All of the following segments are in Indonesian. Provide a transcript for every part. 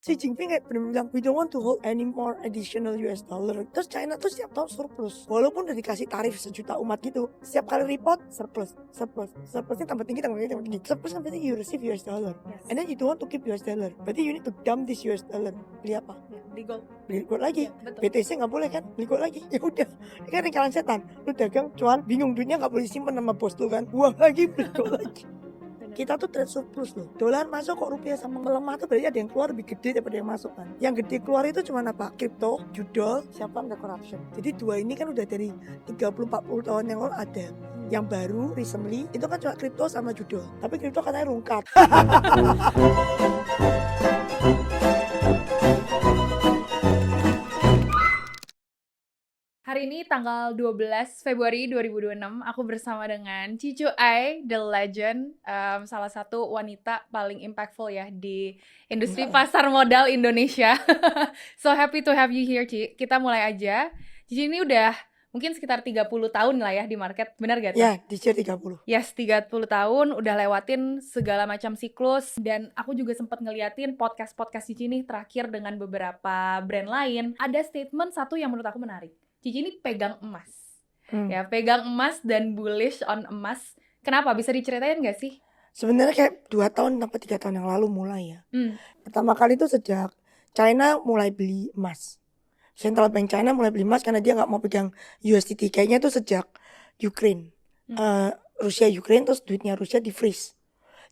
Xi Jinping kayak bener-bener bilang, "We don't want to hold any more additional US dollar." Terus China tuh setiap tahun surplus. Walaupun udah dikasih tarif 1 juta umat gitu, setiap kali report surplus. Surplusnya tambah tinggi. Surplus kan berarti you receive US dollar. Yes. And then you don't want to keep US dollar. Berarti you need to dump this US dollar. Beli apa? Ya, di gold. Beli gold lagi. Ya, betul. BTC nggak boleh kan? Beli gold lagi. Ya udah. Ini kan lingkaran setan. Lu dagang cuan, bingung duitnya nggak boleh simpen sama bos lu kan? Buang lagi, beli gold lagi. Kita tuh trade surplus loh. Dolar masuk kok rupiah sama melemah tuh berarti ada yang keluar lebih gede daripada yang masuk kan. Yang gede keluar itu cuma apa? Kripto, judol, siapa ada corruption. Jadi dua ini kan udah dari 30-40 tahun yang lalu ada. Yang baru recently itu kan cuma kripto sama judol. Tapi kripto katanya rungkat. Hari ini tanggal 12 Februari 2026, aku bersama dengan Cicu Ai, the legend, salah satu wanita paling impactful ya di industri pasar modal Indonesia. So happy to have you here, Ci. Kita mulai aja. Cici ini udah mungkin sekitar 30 tahun lah ya di market, benar gak? Ya, di 30. Yes, 30 tahun udah lewatin segala macam siklus. Dan aku juga sempat ngeliatin podcast Cici nih terakhir dengan beberapa brand lain. Ada statement satu yang menurut aku menarik. Cici ini pegang emas. Ya, pegang emas dan bullish on emas. Kenapa? Bisa diceritain gak sih? Sebenarnya kayak 2 tahun sampai 3 tahun yang lalu mulai ya. Pertama kali itu sejak China mulai beli emas. Central Bank China mulai beli emas karena dia nggak mau pegang USDT. Kayaknya itu sejak Ukraine. Rusia Ukraine, terus duitnya Rusia di freeze.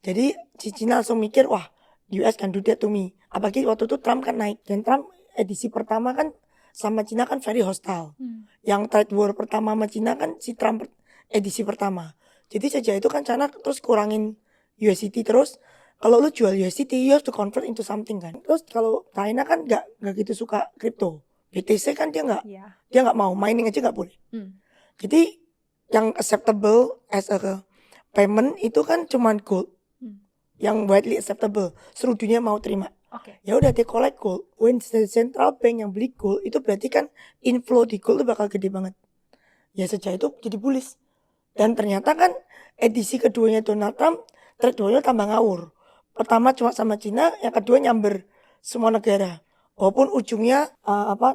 Jadi China langsung mikir, wah US can do that to me. Apalagi waktu itu Trump kan naik. Dan Trump edisi pertama kan sama Cina kan very hostile. Yang trade war pertama sama Cina kan si Trump edisi pertama. Jadi sejak itu kan China terus kurangin USDT terus. Kalau lu jual USDT, you have to convert into something kan. Terus kalau China kan nggak gitu suka kripto. BTC kan dia nggak mau, mining aja nggak boleh. Jadi yang acceptable as a payment itu kan cuman gold. Yang widely acceptable, seluruh dunia mau terima. Ya udah dia collect gold. When the central bank yang beli gold itu berarti kan inflow di gold itu bakal gede banget. Ya sejak itu jadi bullish. Dan ternyata kan edisi keduanya Donald Trump trade war-nya tambah ngawur. Pertama cuma sama Cina, yang kedua nyamber semua negara. Walaupun ujungnya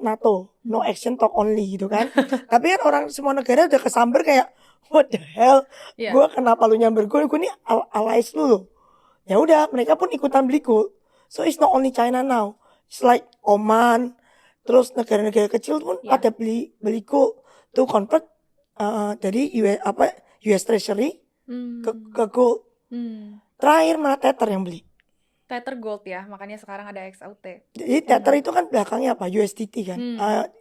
NATO, no action talk only gitu kan. Tapi kan orang semua negara udah kesamber kayak what the hell? Gue kenapa lu nyamber gue nih allies lu loh. Ya udah mereka pun ikutan beli gold. So it's not only China now. It's like Oman, terus negara-negara kecil pun pada beli gold to convert dari US Treasury ke gold. Terakhir malah Tether yang beli. Tether gold ya, makanya sekarang ada XAUT. Jadi Tether itu kan belakangnya apa? USDT kan,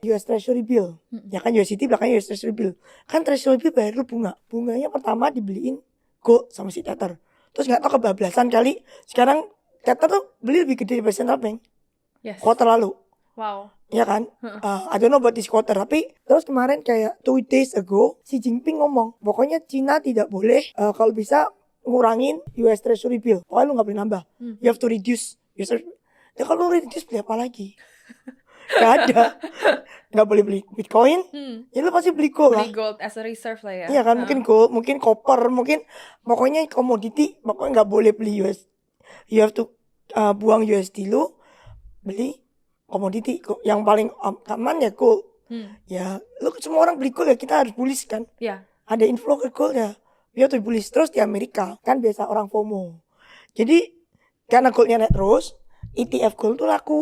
US Treasury Bill. Ya kan USDT belakangnya US Treasury Bill. Kan Treasury Bill bayar lu bunga. Bunganya pertama dibeliin gold sama si Tether. Terus nggak tahu kebablasan kali sekarang Tether tuh beli lebih gede daripada Central Bank. Quarter lalu. Wow. Ya kan? I don't know about this quarter. Tapi terus kemarin kayak 2 days ago Xi Jinping ngomong, pokoknya Cina tidak boleh kalau bisa ngurangin US Treasury Bill. Pokoknya lu gak boleh nambah. You have to reduce. Ya kalau lu reduce beli apa lagi? Gak ada. Gak boleh beli Bitcoin. Ya lu pasti beli gold lah. Beli gold as a reserve lah ya. Iya kan, mungkin gold, mungkin copper, mungkin pokoknya komoditi. Pokoknya gak boleh beli US. You have to buang USD lu, beli komoditi. Yang paling aman ya gold. Ya lu semua orang beli gold ya, kita harus bullish kan. Ada inflow ke gold ya. Dia tuh bullish. Terus di Amerika kan biasa orang FOMO. Jadi karena goldnya naik terus, ETF gold tuh laku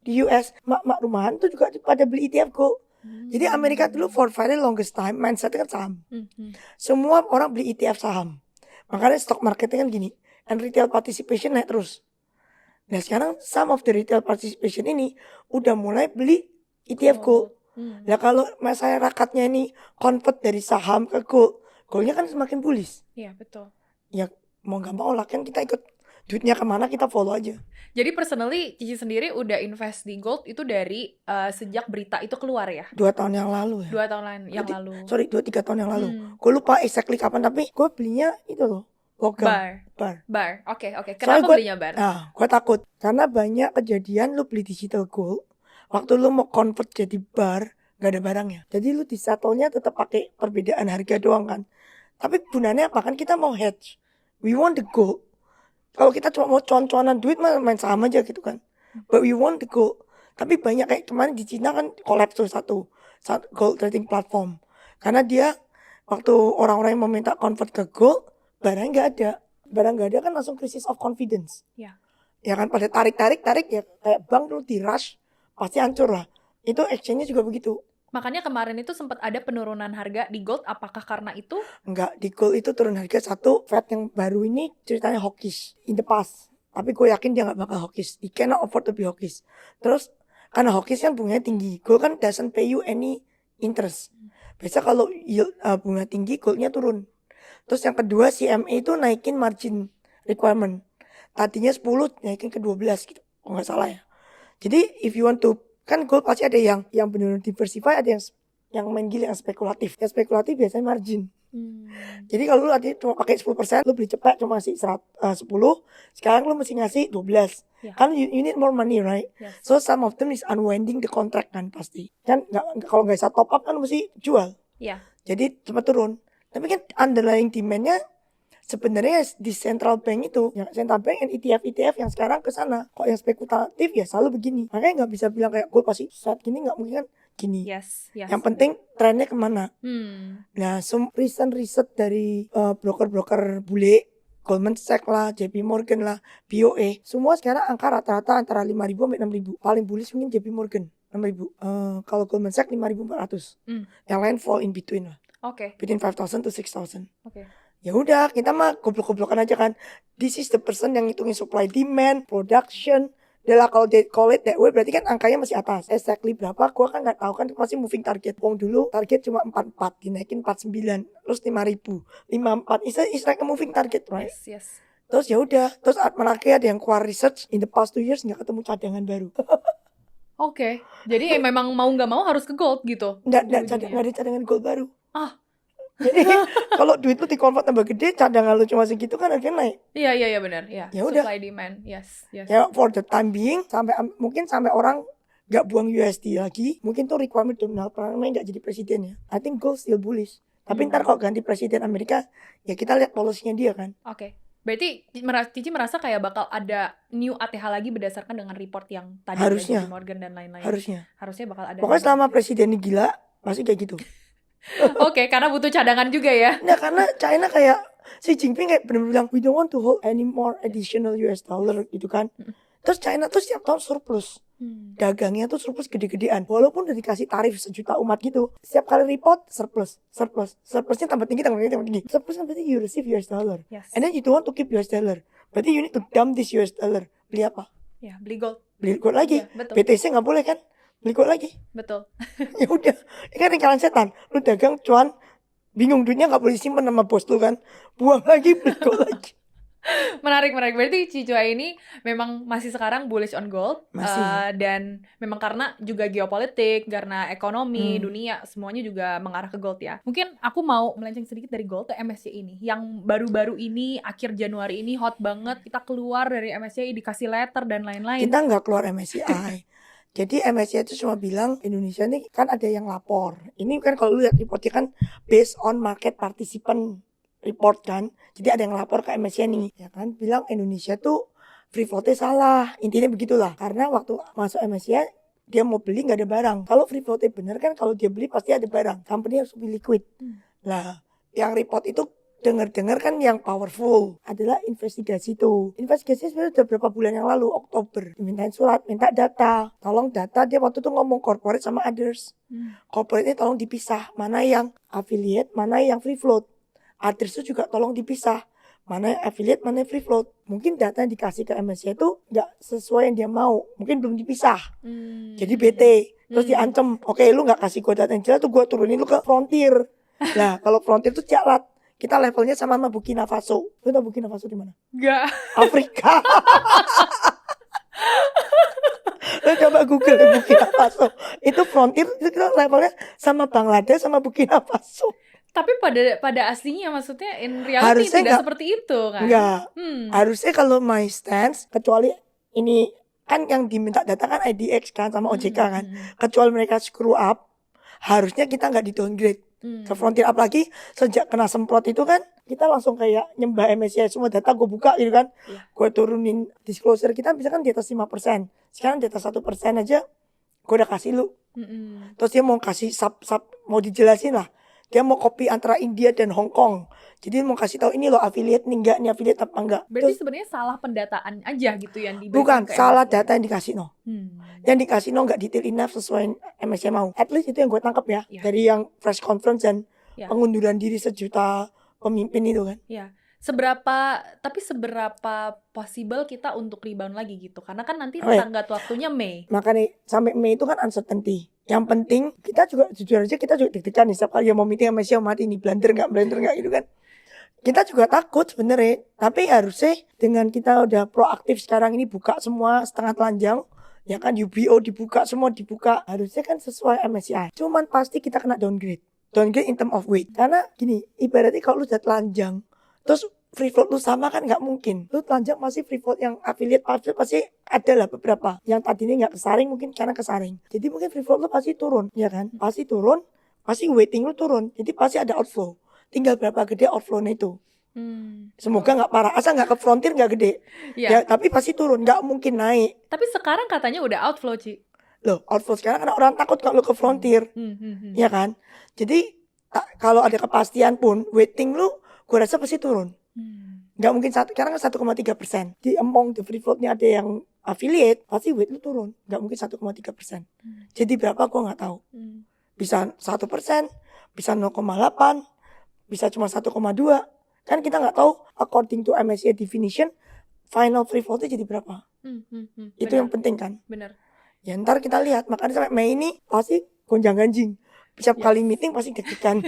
di US. Mak rumahan tuh juga pada beli ETF gold. Jadi Amerika dulu for very longest time mindsetnya kan saham. Semua orang beli ETF saham. Makanya stock marketnya kan gini. And retail participation naik terus. Nah sekarang some of the retail participation ini udah mulai beli ETF gold. Nah kalau masyarakatnya ini convert dari saham ke gold, goldnya kan semakin bullish. Iya betul. Ya mau gak mau lah kan kita ikut duitnya kemana kita follow aja. Jadi personally Cici sendiri udah invest di gold itu dari sejak berita itu keluar ya? 2 tahun yang lalu ya. 2 tahun yang lalu. Sorry 2-3 tahun yang lalu. Gue lupa exactly kapan tapi gue belinya itu loh. Logam. Bar. Oke. Kenapa belinya bar? Gue takut karena banyak kejadian lu beli digital gold, waktu lu mau convert jadi bar gak ada barangnya. Jadi lu di settle-nya tetap pakai perbedaan harga doang kan. Tapi gunanya apa kan kita mau hedge. We want the gold. Kalau kita cuma mau cuan-cuanan duit main saham aja gitu kan. but we want the gold. Tapi banyak kayak kemarin di Cina kan collapse tuh satu gold trading platform. Karena dia waktu orang-orang yang meminta convert ke gold, barang nggak ada kan langsung krisis of confidence. Ya. Ya kan pada tarik ya kayak bank dulu di rush pasti hancur lah. Itu exchange-nya juga begitu. Makanya kemarin itu sempat ada penurunan harga di gold, apakah karena itu? Enggak, di gold itu turun harga satu. Fed yang baru ini ceritanya hawkish in the past. Tapi gue yakin dia gak bakal hawkish. He cannot afford to be hawkish. Terus karena hawkish kan bunganya tinggi. Gold kan doesn't pay you any interest. Biasa kalau yield, bunga tinggi, goldnya turun. Terus yang kedua, CME itu naikin margin requirement. Tadinya 10 naikin ke 12 gitu. Kalau gak salah ya. Jadi if you want to, kan gold pasti ada yang benar-benar diversify, ada yang main gila, yang spekulatif. Yang spekulatif biasanya margin. Jadi kalau lu tadi cuma pakai 10%, lu beli cepat cuma ngasih 10, sekarang lu mesti ngasih 12. Yeah. Kan you need more money, right? Yes. So some of them is unwinding the contract kan pasti. Kan kalau nggak bisa top up kan mesti jual. Yeah. Jadi cepat turun. Tapi kan underlying demand-nya sebenarnya di central bank itu, ya, central bank dan ETF yang sekarang ke sana. Kok yang spekulatif ya selalu begini. Makanya nggak bisa bilang kayak gold pasti saat gini, nggak mungkin kan gini. Yes. Yang penting trennya kemana. Nah, recent riset dari broker-broker bule, Goldman Sachs lah, JP Morgan lah, BOA, semua sekarang angka rata-rata antara 5.000 sampai 6.000. Paling bullish mungkin JP Morgan 6.000. Kalau Goldman Sachs 5.400. Yang lain fall in between lah. Oke. Between 5,000 to 6,000. Oke. Ya udah, kita mah goblok-goblokan aja kan. This is the person yang hitungin supply demand, production. Udah lah, kalau they call it that way, berarti kan angkanya masih atas. Exactly berapa, gua kan nggak tahu kan, masih moving target. Wong dulu target cuma 44, dinaikin 49, terus 5.000, 54. It's like a moving target, right? Yes. Terus ya udah, terus menariknya ada yang keluar research in the past 2 years nggak ketemu cadangan baru. Oke. Jadi memang mau nggak mau harus ke gold gitu. Nggak ada cadangan gold baru. Jadi kalau duit lu di-convert tambah gede, cadangan lu cuma segitu kan harganya naik. Iya benar. Iya. Ya udah. Supply demand. Yes. Ya for the time being mungkin sampai orang nggak buang USD lagi, mungkin tuh requirement Donald Trump nggak jadi presiden ya. I think gold still bullish. Tapi ntar kalau ganti presiden Amerika, ya kita lihat polosinya dia kan. Oke. Berarti Cici merasa kayak bakal ada new ATH lagi berdasarkan dengan report yang tadi Harusnya. dari Morgan dan lain-lain. Harusnya bakal ada. Pokoknya selama presiden ini gila, pasti kayak gitu. Oke, karena butuh cadangan juga ya. Nah, karena China kayak Xi Jinping kayak benar-benar bilang we don't want to hold any more additional US dollar gitu kan. Terus China tuh setiap tahun surplus. Dagangnya tuh surplus gede-gedean. Walaupun udah dikasih tarif sejuta umat gitu. Setiap kali report surplus. Surplusnya tambah tinggi. Surplus kan berarti you receive US dollar. Yes. And then you don't want to keep US dollar. Berarti you need to dump this US dollar. Beli apa? Ya, beli gold. Beli gold lagi. Ya, betul. BTC nggak boleh kan? Beli gold lagi. Betul. Ya udah, ini kan lingkaran setan. Lu dagang cuan, bingung duitnya nggak boleh simpen sama bos lu kan, buang lagi, beli gold lagi. Menarik. Berarti Cicua ini memang masih sekarang bullish on gold. Masih. Dan memang karena juga geopolitik, karena ekonomi dunia semuanya juga mengarah ke gold ya. Mungkin aku mau melenceng sedikit dari gold ke MSCI ini, yang baru-baru ini akhir Januari ini hot banget. Kita keluar dari MSCI, dikasih letter dan lain-lain. Kita nggak keluar MSCI. Jadi MSCI itu cuma bilang Indonesia ini kan ada yang lapor. Ini kan kalau lu lihat reportnya kan based on market participant report kan. Jadi ada yang lapor ke MSCI nih, ya kan, bilang Indonesia tuh free floatnya salah. Intinya begitulah. Karena waktu masuk MSCI dia mau beli nggak ada barang. Kalau free floatnya bener kan, kalau dia beli pasti ada barang. Company harus lebih liquid. Nah, yang report itu dengar kan yang powerful adalah investigasi tuh. Investigasi sebenarnya udah berapa bulan yang lalu, Oktober. Dimintain surat, minta data. Tolong data, dia waktu itu ngomong corporate sama others. Corporate ini tolong dipisah. Mana yang affiliate, mana yang free float. Others itu juga tolong dipisah. Mana yang affiliate, mana yang free float. Mungkin data yang dikasih ke MSCI itu gak sesuai yang dia mau. Mungkin belum dipisah. Jadi bete. Terus diancam, oke lu gak kasih gue data yang jelas tuh gue turunin lu ke Frontier. Nah kalau Frontier tuh jalan. Kita levelnya sama Burkina Faso. Lu tau Burkina Faso di mana? Enggak. Afrika. Lu coba Google Burkina Faso. Itu Frontier, itu kita levelnya sama Bangladesh sama Burkina Faso. Tapi pada aslinya maksudnya in reality Harusnya tidak enggak, seperti itu kan? Enggak. Harusnya kalau my stance, kecuali ini kan yang diminta data kan IDX kan sama OJK kan. Kecuali mereka screw up, harusnya kita nggak di downgrade. Ke Frontier, apalagi sejak kena semprot itu kan kita langsung kayak nyembah MSCI, semua data gue buka gitu kan. Gue turunin disclosure kita bisa kan di atas 5%, sekarang di atas 1% aja gue udah kasih lu. Terus dia mau kasih sub mau dijelasin lah, dia mau copy antara India dan Hong Kong, jadi mau kasih tahu ini loh affiliate nih enggak, nih affiliate apa enggak. Berarti sebenarnya salah pendataan aja gitu yang diberikan. Bukan, ke salah MSCI. data yang dikasih yang dikasih nggak detail enough sesuai MSCI mau. At least itu yang gue tangkap ya, dari yang press conference dan pengunduran diri sejuta pemimpin itu kan. Seberapa possible kita untuk rebound lagi gitu, karena kan nanti tenggat waktunya Mei. Makanya sampai Mei itu kan uncertainty. Yang penting kita juga jujur aja, kita juga deg-degan nih setiap kali yang mau meeting sama MSCI mati nih, blunder nggak gitu kan. Kita juga takut sebenarnya, tapi harusnya dengan kita udah proaktif sekarang ini buka semua setengah telanjang, ya kan, UBO dibuka, semua dibuka, harusnya kan sesuai MSCI. Cuman pasti kita kena downgrade in term of weight. Karena gini, ibaratnya kalau lu udah telanjang, terus free float lu sama kan nggak mungkin. Lu telanjang masih free float yang affiliate pasti ada lah beberapa. Yang tadinya nggak kesaring mungkin karena kesaring. Jadi mungkin free float lu pasti turun, ya kan? Pasti turun, pasti weighting lu turun. Jadi pasti ada outflow. Tinggal berapa gede outflow-nya itu. Semoga nggak parah, asal nggak ke Frontier nggak gede. Ya, tapi pasti turun, nggak mungkin naik. Tapi sekarang katanya udah outflow, Ci. Loh, outflow sekarang karena orang takut kalau ke Frontier, ya kan? Jadi kalau ada kepastian pun, weighting lu, gue rasa pasti turun. Nggak mungkin sekarang kan 1,3%. Di among the free float-nya ada yang affiliate, pasti weight lu turun. Nggak mungkin 1,3%. Jadi berapa gue nggak tahu. Bisa 1%, bisa 0,8%. Bisa cuma 1,2. Kan kita nggak tahu according to MSCI definition final free floatnya jadi berapa. Itu yang penting kan. Benar. Ya ntar kita lihat. Makanya sampai Mei ini pasti gonjang ganjing. Setiap kali meeting pasti deg-degan.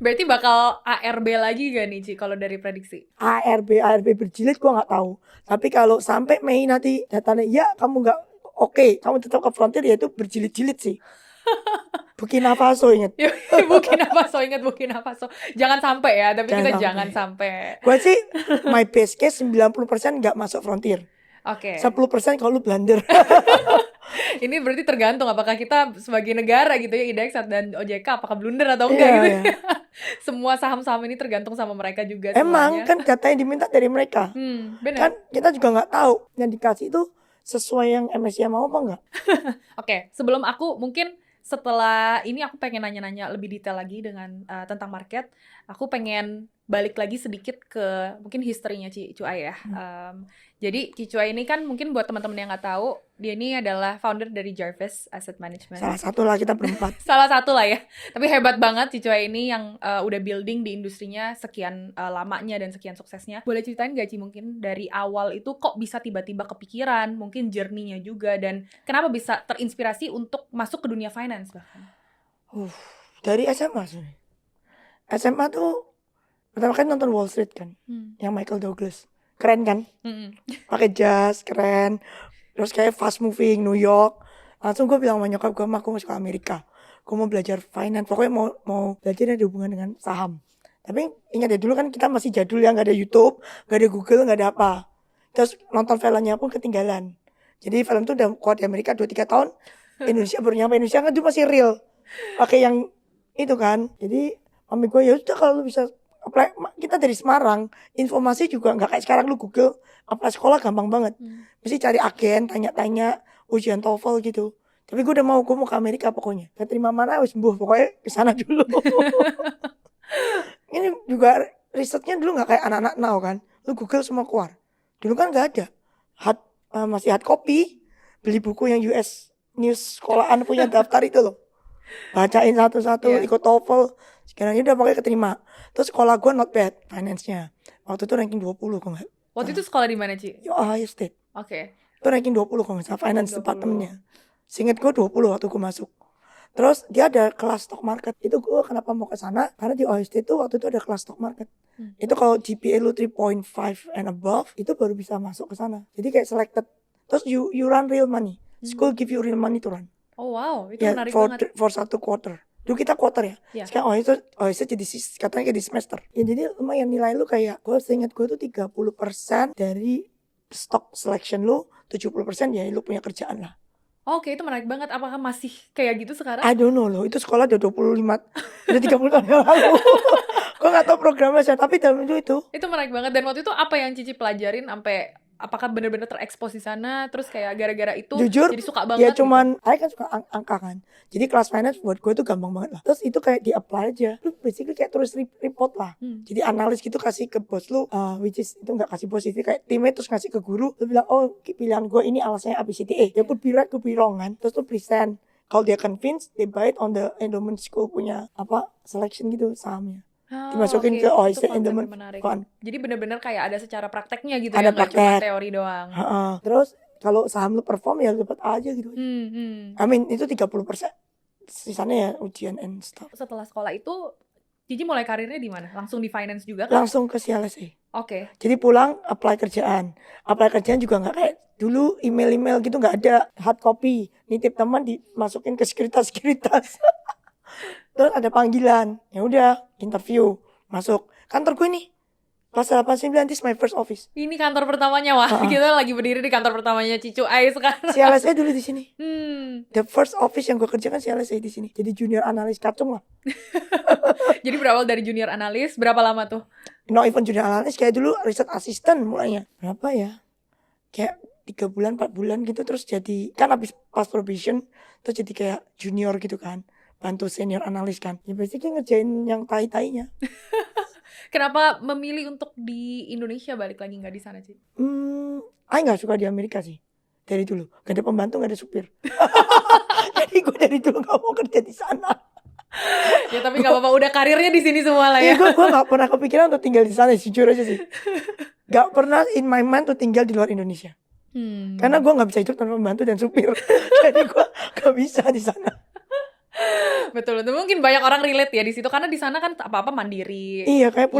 Berarti bakal ARB lagi gak nih, Ci, kalau dari prediksi? ARB berjilid gue nggak tahu. Tapi kalau sampai Mei nanti datanya ya kamu nggak oke, kamu tetap ke Frontier, ya itu berjilid-jilid sih. Burkina Faso inget. Burkina Faso. Jangan sampai ya, tapi jangan sampai. Gue sih my best case 90% nggak masuk Frontier. Oke. 10% kalau lu blunder. Ini berarti tergantung apakah kita sebagai negara gitu ya, IDX dan OJK apakah blunder atau enggak gitu. Iya. Semua saham-saham ini tergantung sama mereka juga semuanya. Emang kan data yang diminta dari mereka. Benar. Kan kita juga nggak tahu yang dikasih itu sesuai yang MSCI mau apa enggak. Oke, sebelum aku mungkin setelah ini aku pengen nanya-nanya lebih detail lagi dengan tentang market. Aku pengen balik lagi sedikit ke mungkin historinya Ci Cuai ya. Jadi Ci Cuai ini kan mungkin buat teman-teman yang nggak tahu, dia ini adalah founder dari Jarvis Asset Management. Salah satu lah, kita berempat. Salah satu lah ya. Tapi hebat banget Ci Cuai ini yang udah building di industrinya sekian lamanya dan sekian suksesnya. Boleh ceritain nggak Ci mungkin dari awal itu kok bisa tiba-tiba kepikiran, mungkin journey-nya juga, dan kenapa bisa terinspirasi untuk masuk ke dunia finance bahkan? Dari SMA sih. SMA tuh pertama kali nonton Wall Street kan, yang Michael Douglas. Keren kan? Pakai jas, keren. Terus kayak fast moving New York. Langsung gue bilang sama nyokap gue, aku mau ke Amerika. Gue mau belajar finance. Pokoknya mau belajar yang ada hubungan dengan saham. Tapi ingat ya, dulu kan kita masih jadul ya, nggak ada YouTube, nggak ada Google, nggak ada apa. Terus nonton filmnya pun ketinggalan. Jadi film tuh udah kuat di Amerika 2-3 tahun. Indonesia baru nyampe. Indonesia kan itu masih real. Pakai yang itu kan. Jadi mami gue, ya udah kalau lu bisa apply, kita dari Semarang, informasi juga nggak kayak sekarang lu Google, apply sekolah gampang banget. Mesti cari agen, tanya-tanya, ujian TOEFL gitu. Tapi gue udah mau ke Amerika pokoknya. Gak terima mana, wis sembuh pokoknya kesana dulu. Ini juga risetnya dulu nggak kayak anak-anak now kan. Lu Google semua keluar. Dulu kan nggak ada. Masih hard copy, beli buku yang US News sekolahan punya daftar itu loh. Bacain satu-satu, ikut TOEFL. Sekarang udah pokoknya keterima. Terus sekolah gue not bad finance-nya. Waktu itu ranking 20 kok nggak. Waktu itu sekolah di mana, Ci? Ohio State. Oke. Itu ranking 20 kok nggak salah, finance department-nya. Seinget gue 20 waktu gue masuk. Terus dia ada kelas stock market. Itu gue kenapa mau ke sana? Karena di Ohio State tuh waktu itu ada kelas stock market. Itu kalau GPA lu 3.5 and above, itu baru bisa masuk ke sana. Jadi kayak selected. Terus you run real money. School give you real money to run. Oh wow, itu menarik banget. For 1 quarter. Dulu kita quarter ya. Sekarang Ohio State jadi katanya kayak di semester. Ya jadi lumayan nilai lu kayak, gue seinget gue tuh 30% dari stock selection lu, 70% ya lu punya kerjaan lah. Oke, itu menarik banget. Apakah masih kayak gitu sekarang? I don't know loh, itu sekolah udah 30 tahun yang lalu. Gue gak tahu programnya saya, tapi dalam itu. Itu menarik banget. Dan waktu itu apa yang Cici pelajarin sampai apakah benar-benar terekspos di sana, terus kayak gara-gara itu Jujur, jadi suka ya banget cuman, saya kan suka angka kan. Jadi kelas finance buat gue itu gampang banget lah. Terus itu kayak di-apply aja. Lu basically kayak tulis report lah. Jadi analis gitu kasih ke bos lu, which is itu gak kasih bos, itu kayak timnya terus ngasih ke guru. Lu bilang, oh pilihan gue ini alasannya ABCDE. Ya could be right, could be wrong kan. Terus lu present. Kalau dia convinced, they buy it on the endowment school punya selection gitu sahamnya. Dimasukin ke itu OIC konsepnya endowment menarik. fund. Jadi benar-benar kayak ada secara prakteknya gitu Ada ya, nggak cuma praktek. teori doang. Terus kalau saham lu perform ya dapat aja gitu. I mean itu 30%. Sisanya ya ujian and stuff. Setelah sekolah itu Cici mulai karirnya di mana? Langsung di finance juga kan? Langsung ke CLSA. Oke. Jadi pulang apply kerjaan. Apply kerjaan juga nggak kayak dulu email gitu, nggak ada hard copy. Nitip teman dimasukin ke sekuritas. Terus ada panggilan. Ya udah interview. Masuk. Kantor gue nih. Kelas 89, this is my first office. Ini kantor pertamanya, wah. Kita lagi berdiri di kantor pertamanya Cicu Ai sekarang. CLSA dulu di sini. The first office yang gue kerjakan CLSA di sini. Jadi junior analis kacung lah. Jadi berawal dari junior analis, berapa lama tuh? No even junior analis, kayak dulu riset assistant mulainya. Berapa ya? Kayak 3 bulan, 4 bulan gitu, terus jadi, kan habis pas probation, terus jadi kayak junior gitu kan. Bantu senior analis kan. Ya basically ngerjain yang tai-tainya. Kenapa memilih untuk di Indonesia balik lagi, nggak di sana sih? Aku nggak suka di Amerika sih. Dari dulu. Gak ada pembantu, gak ada supir. Jadi gue dari dulu gak mau kerja di sana. Ya tapi nggak apa-apa, udah karirnya di sini semua lah ya. Gue gak pernah kepikiran untuk tinggal di sana, jujur aja sih. Gak pernah in my mind untuk tinggal di luar Indonesia. Karena gue gak bisa hidup tanpa pembantu dan supir. Jadi gue gak bisa di sana. Betul, mungkin banyak orang relate ya di situ karena di sana kan apa-apa mandiri. Iya, kayak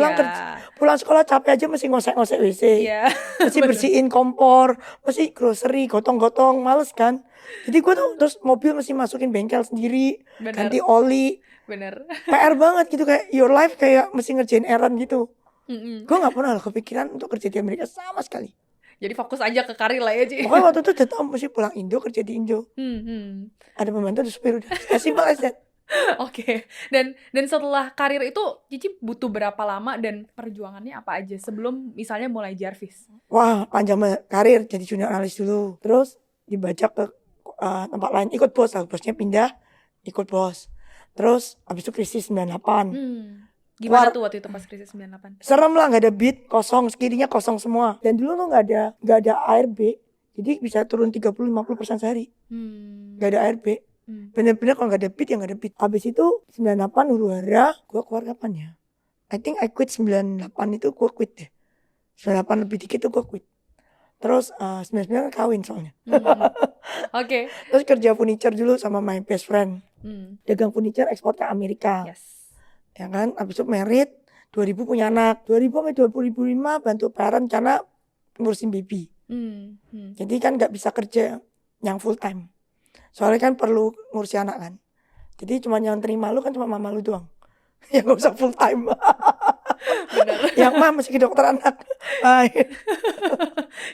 pulang sekolah capek aja mesti ngosek-ngosek WC. Iya. Mesti bersihin kompor, mesti grocery, gotong-gotong, males kan. Jadi gue tuh terus mobil mesti masukin bengkel sendiri, ganti oli. Bener. PR banget gitu, kayak your life kayak mesti ngerjain errand gitu. Gue gak pernah kepikiran untuk kerja di Amerika sama sekali. Jadi fokus aja ke karir lah ya, Ci. Pokoknya waktu itu udah tau mesti pulang Indo, kerja di Indo. Ada pembantu, ada supir, udah as simple as that. Oke. Dan setelah karir itu Cici butuh berapa lama dan perjuangannya apa aja sebelum misalnya mulai Jarvis? Wah, panjang banget karir, jadi junior analis dulu. Terus dibajak ke tempat lain, ikut bos lah. Bosnya pindah, ikut bos. Terus abis itu krisis 98. Gimana tuh waktu itu pas krisis 98? Serem lah, gak ada beat, kosong, sekirinya kosong semua. Dan dulu tuh gak ada ARB, jadi bisa turun 30-50% sehari. Gak ada ARB. Bener-bener kalau gak ada beat, ya gak ada beat. Abis itu 98 huru-hara, gue keluar kapan ya? I think I quit 98 itu gue quit deh. 98 lebih dikit tuh gue quit. Terus 99 kawin soalnya. Oke. Terus kerja furniture dulu sama my best friend. Dagang furniture ekspor ke Amerika. Yes. Ya kan, abis itu married, 2000 punya anak. 2000 sampai 2005 bantu parent karena ngurusin baby. Jadi kan gak bisa kerja yang full time. Soalnya kan perlu ngurusin anak kan. Jadi cuma yang terima lu kan cuma mama lu doang. Ya gak usah full time. Yang mah masih ke dokter anak.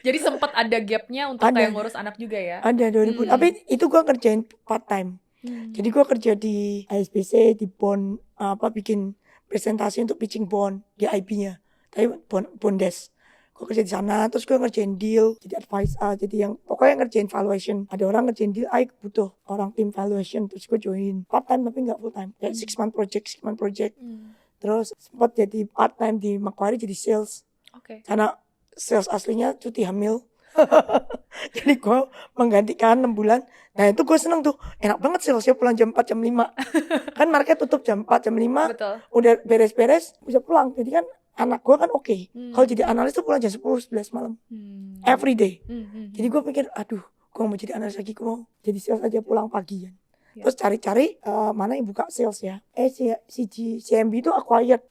Jadi sempat ada gapnya untuk kayak ngurus anak juga ya? Ada 2000. Tapi itu gue kerjain part time. Jadi gue kerja di ISBC, di bond, bikin presentasi untuk pitching bond di IB-nya. Tapi bond desk. Gue kerja di sana, terus gue ngerjain deal, jadi advice, jadi yang pokoknya ngerjain valuation. Ada orang ngerjain deal, butuh orang tim valuation, terus gue join part time tapi nggak full time. Kayak 6 month project. Terus sempat jadi part time di Macquarie jadi sales. Karena sales aslinya cuti hamil. Jadi gue menggantikan 6 bulan. Nah itu gue seneng tuh, enak banget salesnya, pulang jam 4, jam 5. Kan market tutup jam 4, jam 5. Betul. Udah beres-beres bisa pulang. Jadi kan anak gue kan oke. Kalau jadi analis tuh pulang jam 10, 11 malam. Every day. Jadi gue pikir, aduh gue mau jadi analis lagi, gue mau jadi sales aja pulang pagian. Terus cari-cari mana yang buka sales ya. CMB itu acquired.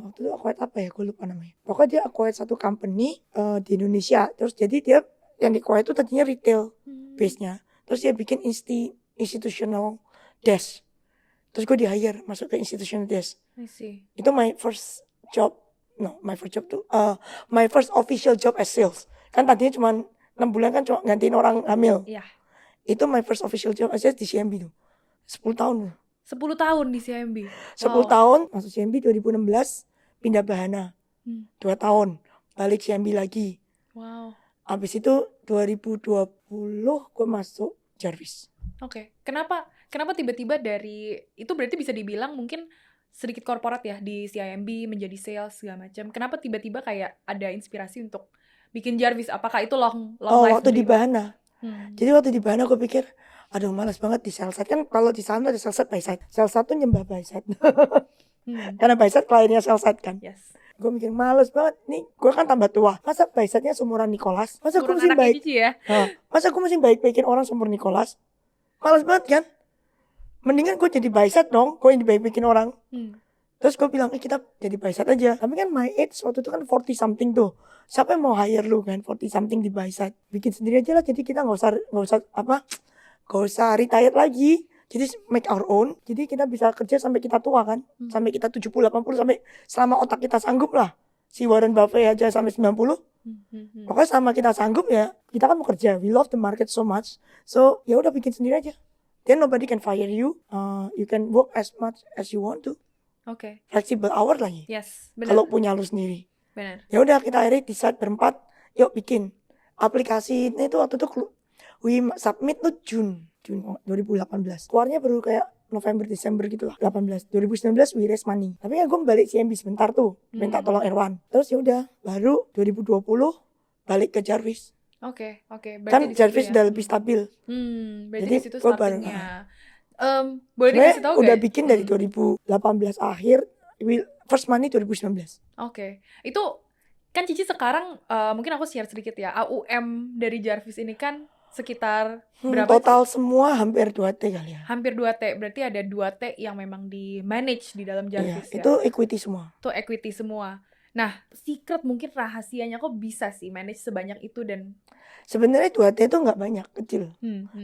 Waktu itu acquired apa ya, gue lupa namanya. Pokoknya dia acquired satu company di Indonesia. Terus jadi dia yang di acquired itu tadinya retail base-nya. Terus dia bikin institutional desk. Terus gue di-hire masuk ke institutional desk. Itu my first job. No, my first job tuh my first official job as sales. Kan tadinya cuma 6 bulan kan cuma gantiin orang hamil. Itu my first official job aja di CMB tuh. 10 tahun tuh. 10 tahun di CMB. 10 tahun masuk CMB 2016 pindah Bahana. 2 tahun balik CMB lagi. Wow. Abis itu 2020 gue masuk Jarvis. Oke. Kenapa tiba-tiba dari itu berarti bisa dibilang mungkin sedikit korporat ya di CIMB menjadi sales segala macam. Kenapa tiba-tiba kayak ada inspirasi untuk bikin Jarvis? Apakah itu long life waktu di dream? Bahana. Jadi waktu di Bahana gue pikir, aduh malas banget di sales side. Kan kalau di sana ada sales side by side. Sales side tuh nyembah by side. Karena by side kliennya sales side kan. Yes. Gue mikir males banget. Nih gue kan tambah tua. Masa by side-nya seumuran Nicholas? Masa gue mesti baik? Ya? Masa gue mesti baik-baikin orang seumur Nicholas? Males banget kan? Mendingan gue jadi by side dong. Gue yang dibaik-baikin orang. Terus gue bilang, kita jadi by side aja. Tapi kan my age waktu itu kan 40 something tuh. Siapa yang mau hire lu kan 40 something di by side? Bikin sendiri aja lah. Jadi kita gak usah retired lagi. Jadi make our own. Jadi kita bisa kerja sampai kita tua kan. Sampai kita 70, 80, sampai selama otak kita sanggup lah. Si Warren Buffett aja sampai 90. Pokoknya sama kita sanggup ya, kita kan mau kerja. We love the market so much. So ya udah bikin sendiri aja. Then nobody can fire you. You can work as much as you want to. Oke. Flexible hour lagi. Yes, benar. Kalau punya lu sendiri. Benar. Ya udah kita akhirnya decide berempat, yuk bikin aplikasi ini tuh waktu itu we submit tuh June 2018. Keluarnya baru kayak November Desember gitu lah. 2019 we raise money. Tapi kan gue balik CMB sebentar tuh, minta tolong Erwan. Terus ya udah baru 2020 balik ke Jarvis. Oke. Kan Jarvis udah lebih stabil. Berarti jadi di situ gue baru startingnya. Boleh dikasih tahu udah bikin dari 2018 akhir, first money 2019. Oke. Itu kan Cici sekarang mungkin aku share sedikit ya. AUM dari Jarvis ini kan sekitar berapa? Total semua hampir 2T kali ya. Hampir 2T. Berarti ada 2T yang memang di manage di dalam Jarvis ya. Itu equity semua. Itu equity semua. Nah, secret mungkin rahasianya kok bisa sih manage sebanyak itu dan sebenarnya 2T itu nggak banyak, kecil.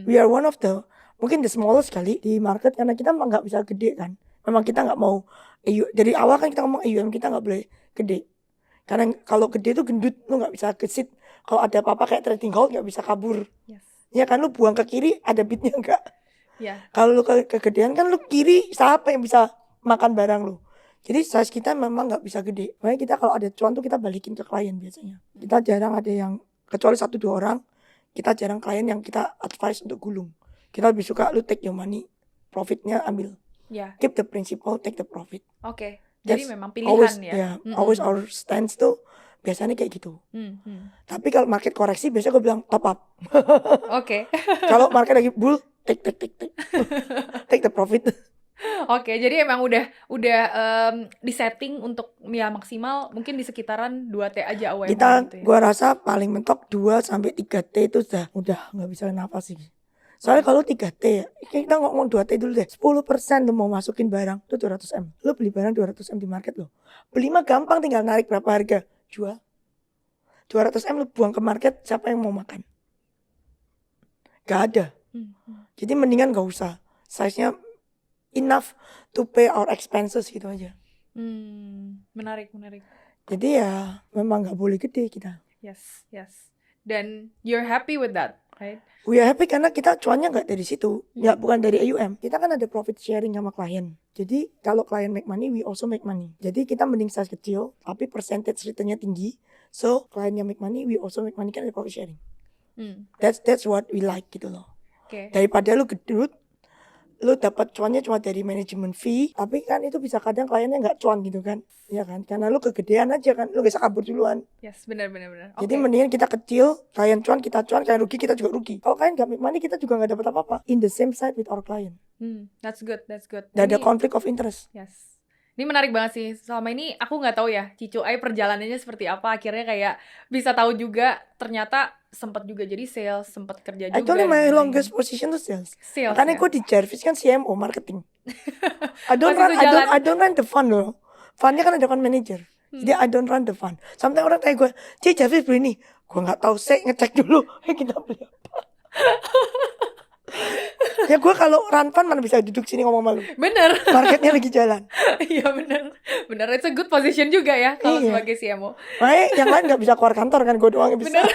We are one of the mungkin the smallest kali di market karena kita nggak bisa gede kan. Memang kita nggak mau dari awal kan kita ngomong AUM kita nggak boleh gede. Karena kalau gede itu gendut, lu nggak bisa gesit. Kalau ada apa-apa kayak trading hold nggak bisa kabur. Yes. Ya kan lu buang ke kiri ada beatnya nggak? Yeah. Kalau lu kegedean kan lu kiri siapa yang bisa makan barang lu? Jadi size kita memang nggak bisa gede. Makanya kita kalau ada cuan tuh kita balikin ke klien biasanya. Kita jarang ada yang kecuali 1-2 orang. Kita jarang klien yang kita advice untuk gulung. Kita lebih suka lu take your money, profitnya ambil. Yeah. Keep the principal, take the profit. Oke. Jadi memang pilihan always, ya. Always our stance tuh biasanya kayak gitu. Tapi kalau market koreksi biasanya gue bilang top up. Oke. Kalau market lagi bull, take. Take the profit. Oke, jadi emang udah disetting untuk ya maksimal mungkin di sekitaran 2T aja AUM kita gitu ya. Gua rasa paling mentok 2-3T itu udah nggak bisa nafas sih. Soalnya kalau 3T ya, kita ngomong 2T dulu deh. 10% lu mau masukin barang itu 200M. Lu beli barang 200M di market lo. Beli mah gampang, tinggal narik berapa harga, jual. 200M lu buang ke market, siapa yang mau makan? Gak ada. Jadi mendingan gak usah. Size-nya enough to pay our expenses gitu aja. Menarik. Jadi ya memang gak boleh gede kita. Yes. Dan you're happy with that, right? We are happy karena kita cuannya gak dari situ. Ya bukan dari AUM. Kita kan ada profit sharing sama klien. Jadi kalau klien make money, we also make money. Jadi kita mending size kecil, tapi percentage return-nya tinggi. So kliennya make money, we also make money kan ada profit sharing. That's what we like gitu loh. Okay. Daripada lu gedut, lu dapat cuannya cuma dari manajemen fee, tapi kan itu bisa kadang kliennya nggak cuan gitu kan, ya kan? Karena lu kegedean aja kan, lu bisa kabur duluan. Yes, benar. Okay. Jadi mendingan kita kecil, klien cuan, kita cuan, klien rugi, kita juga rugi. Kalau klien nggak make money, kita juga nggak dapat apa-apa. In the same side with our client. That's good. Dan ada conflict of interest. Yes. Ini menarik banget sih. Selama ini aku nggak tahu ya Cicu Ai perjalanannya seperti apa. Akhirnya kayak bisa tahu juga ternyata sempat juga jadi sales, sempat kerja juga. Actually my longest position tuh sales. Karena gue di Jarvis kan CMO marketing. I don't run the fund loh. Fundnya kan ada fund manager. Jadi I don't run the fund. Sometimes orang tanya gue, Jarvis beli ini. Gue nggak tahu, saya ngecek dulu. Kita beli apa? Ya gue kalau run fund mana bisa duduk sini ngomong malu. Bener. Marketnya lagi jalan. Iya bener. It's a good position juga ya kalau sebagai CMO. Makanya yang lain gak bisa keluar kantor kan, gue doang yang bisa. Bener.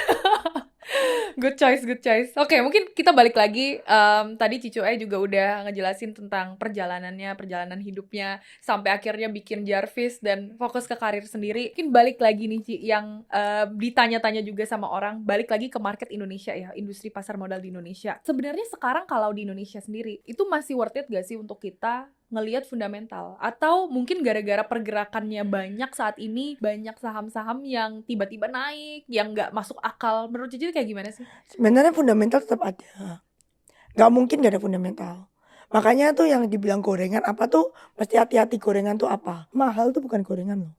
Good choice, good choice. Oke, mungkin kita balik lagi. Tadi Cicu Ai juga udah ngejelasin tentang perjalanan hidupnya sampai akhirnya bikin Jarvis dan fokus ke karir sendiri. Mungkin balik lagi nih Ci, yang ditanya-tanya juga sama orang, balik lagi ke market Indonesia ya, industri pasar modal di Indonesia. Sebenarnya sekarang kalau di Indonesia sendiri, itu masih worth it gak sih untuk kita ngelihat fundamental? Atau mungkin gara-gara pergerakannya banyak saat ini, banyak saham-saham yang tiba-tiba naik, yang nggak masuk akal. Menurut Cici kayak gimana sih? Sebenarnya fundamental tetap ada. Gak mungkin gak ada fundamental. Makanya tuh yang dibilang gorengan apa tuh, mesti hati-hati gorengan tuh apa. Mahal tuh bukan gorengan loh.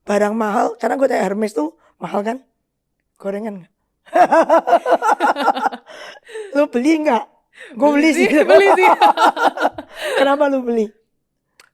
Barang mahal, karena gue tanya Hermes tuh mahal kan? Gorengan gak? Lu beli gak? Gue beli sih. Beli sih. Kenapa lu beli?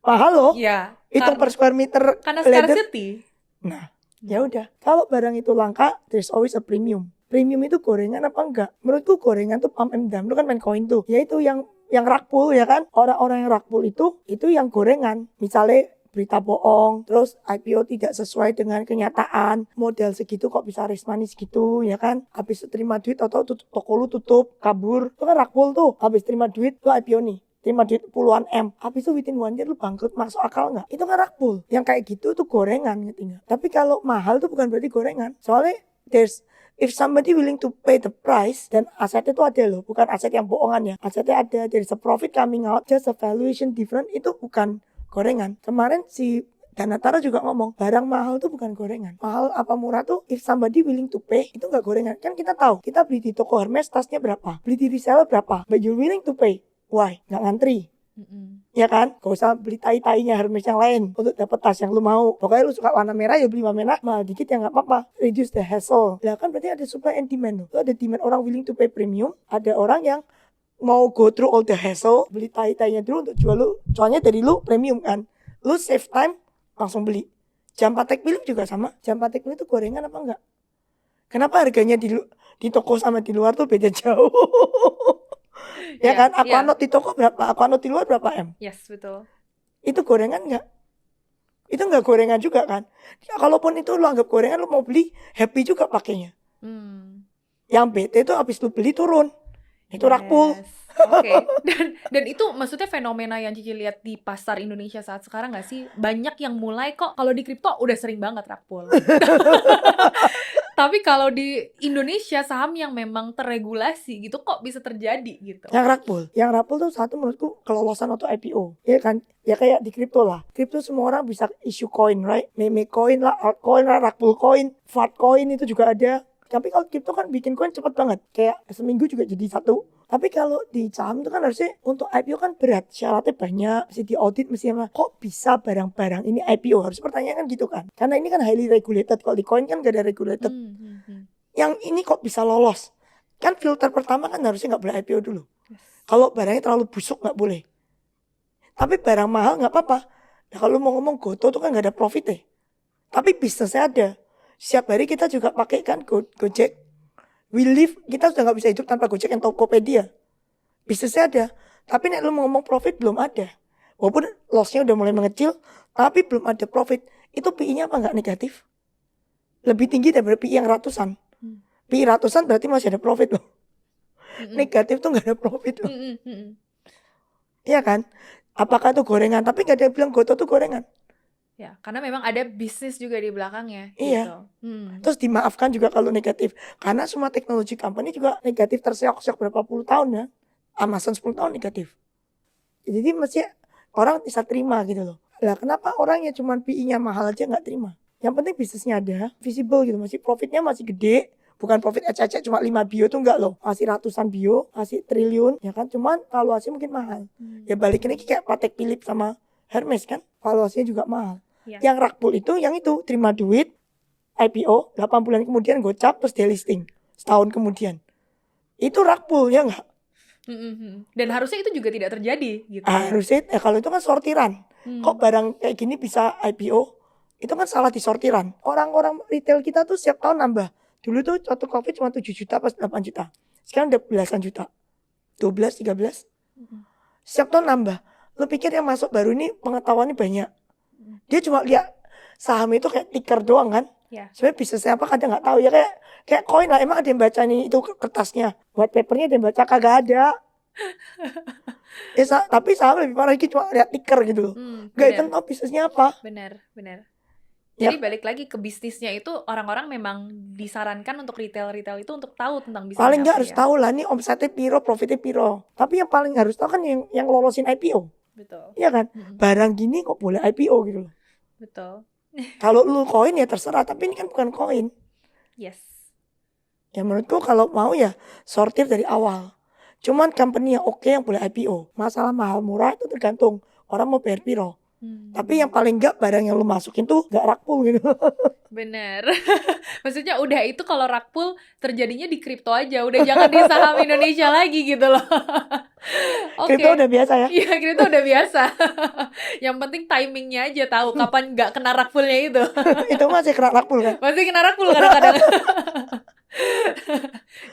Mahal loh. Iya. Itu per square meter. Karena scarcity. Nah, ya udah. Kalau barang itu langka, there's always a premium. Premium itu gorengan apa enggak? Menurutku gorengan tuh pump and dump. Lu kan main koin tuh. Ya itu yang rug pull ya kan? Orang-orang yang rug pull itu yang gorengan. Misalnya berita bohong, terus IPO tidak sesuai dengan kenyataan, modal segitu kok bisa raise money segitu, ya kan? Habis terima duit atau toko lu tutup, kabur, itu kan rug pull tuh. Habis terima duit, lu IPO nih, terima duit puluhan M, habis itu within 1 year lu bangkrut, masuk akal nggak? Itu kan rug pull. Yang kayak gitu tuh gorengan gitu. Tapi kalau mahal tuh bukan berarti gorengan. Soalnya if somebody willing to pay the price, dan asetnya itu ada loh, bukan aset yang bohongan ya. Asetnya ada, there is a profit coming out, just a valuation different, itu bukan gorengan. Kemarin si Danatara juga ngomong, barang mahal tuh bukan gorengan. Mahal apa murah tuh, if somebody willing to pay, itu nggak gorengan. Kan kita tahu, kita beli di toko Hermes tasnya berapa, beli di reseller berapa, but you willing to pay. Why? Nggak ngantri. Ya kan? Gak usah beli tai-tainya Hermes yang lain untuk dapat tas yang lu mau. Pokoknya lu suka warna merah ya beli warna merah, mahal dikit ya nggak apa-apa. Reduce the hassle. Lah kan berarti ada supply and demand. Lu ada demand orang willing to pay premium, ada orang yang mau go through all the hassle, beli tai-tainya dulu untuk jual lu. Soalnya dari lu premium kan. Lu save time, langsung beli. Jam Patek Philippe juga sama. Jam Patek Philippe itu gorengan apa enggak? Kenapa harganya di toko sama di luar tuh beda jauh? Ya kan? Aquanaut di toko berapa? Aquanaut di luar berapa M? Yes, betul. Itu gorengan enggak? Itu enggak gorengan juga kan? Ya, kalaupun itu lu anggap gorengan, lu mau beli, happy juga pakainya. Yang bete itu habis lu beli turun. Itu rug pull. Oke. Dan itu maksudnya fenomena yang Cici lihat di pasar Indonesia saat sekarang nggak sih? Banyak yang mulai kok, kalau di kripto udah sering banget rug pull. Tapi kalau di Indonesia saham yang memang terregulasi gitu kok bisa terjadi gitu. Yang rug pull tuh satu menurutku kelolosan waktu IPO. Ya kan? Ya kayak di kripto lah. Kripto semua orang bisa issue coin, right? Meme coin lah, altcoin lah, rug pull coin, fat coin itu juga ada. Tapi kalau kripto kan bikin koin cepet banget. Kayak seminggu juga jadi satu. Tapi kalau di saham itu kan harusnya untuk IPO kan berat. Syaratnya banyak. Mesti diaudit, mesti apa. Kok bisa barang-barang ini IPO? Harus pertanyaan kan gitu kan. Karena ini kan highly regulated. Kalau di koin kan gak ada regulated. Yang ini kok bisa lolos? Kan filter pertama kan harusnya gak boleh IPO dulu. Kalau barangnya terlalu busuk gak boleh. Tapi barang mahal gak apa-apa. Nah kalau mau ngomong Goto tuh kan gak ada profit deh. Tapi bisnisnya ada. Setiap hari kita juga pakai kan Gojek. We live, kita sudah gak bisa hidup tanpa Gojek yang Tokopedia. Bisnisnya ada. Tapi nek lu mau ngomong profit belum ada. Walaupun lossnya udah mulai mengecil, tapi belum ada profit. Itu PI-nya apa gak negatif? Lebih tinggi daripada PI yang ratusan. PI ratusan berarti masih ada profit loh. Negatif tuh gak ada profit loh. Iya kan? Apakah itu gorengan? Tapi gak ada yang bilang Goto tuh gorengan. Ya, karena memang ada bisnis juga di belakangnya. Iya. Gitu. Terus dimaafkan juga kalau negatif. Karena semua teknologi company juga negatif terseok-seok berapa puluh tahun ya. Amazon 10 tahun negatif. Jadi mesti orang bisa terima gitu loh. Lah kenapa orang yang cuma PI-nya mahal aja nggak terima? Yang penting bisnisnya ada, visible gitu. Masih profitnya masih gede. Bukan profit ecek-ecek cuma 5 bio tuh enggak loh. Masih ratusan bio, masih triliun. Ya kan, cuman valuasinya mungkin mahal. Ya balikin lagi kayak Patek Philippe sama Hermes kan. Valuasinya juga mahal. Yang rug pull itu, yang itu terima duit, IPO, 8 bulan kemudian gocap, terus delisting setahun kemudian. Itu rug pull, ya enggak? Dan harusnya itu juga tidak terjadi gitu. Harusnya, kalau itu kan sortiran. Kok barang kayak gini bisa IPO? Itu kan salah di sortiran. Orang-orang retail kita tuh setiap tahun nambah. Dulu tuh waktu COVID cuma 7 juta pas 8 juta. Sekarang udah belasan juta. 12, 13. Setiap tahun nambah. Lu pikir yang masuk baru ini pengetahuannya banyak. Dia cuma lihat saham itu kayak ticker doang kan. Ya. Sebenarnya bisnisnya apa kadang nggak tahu ya, kayak koin lah. Emang ada yang baca nih itu kertasnya, white papernya ada yang baca, kagak ada. Tapi saham lebih parah lagi, cuma lihat ticker gitu loh. Gak bener. kan tahu bisnisnya apa. Benar. Ya. Jadi balik lagi ke bisnisnya itu, orang-orang memang disarankan untuk retail itu untuk tahu tentang bisnisnya Paling nggak apa harus tahu lah nih omsetnya piro, profitnya piro. Tapi yang paling harus tahu kan yang lolosin IPO. Betul. Iya kan? Barang gini kok boleh IPO gitu loh. Betul. Kalau lu koin ya terserah, tapi ini kan bukan koin. Yes. Ya menurutku kalau mau ya sortir dari awal. Cuman company yang oke yang boleh IPO. Masalah mahal murah itu tergantung orang mau bayar piro. Tapi yang paling enggak barang yang lu masukin tuh gak rakpul gitu. Bener. Maksudnya udah itu kalau rakpul terjadinya di kripto aja, udah jangan di saham Indonesia lagi gitu loh. Oke. Kripto udah biasa ya. Iya, kripto udah biasa. Yang penting timingnya aja tahu kapan nggak kena rakpulnya itu. Itu masih kena rakpul kan. Masih kena rakpul kadang-kadang.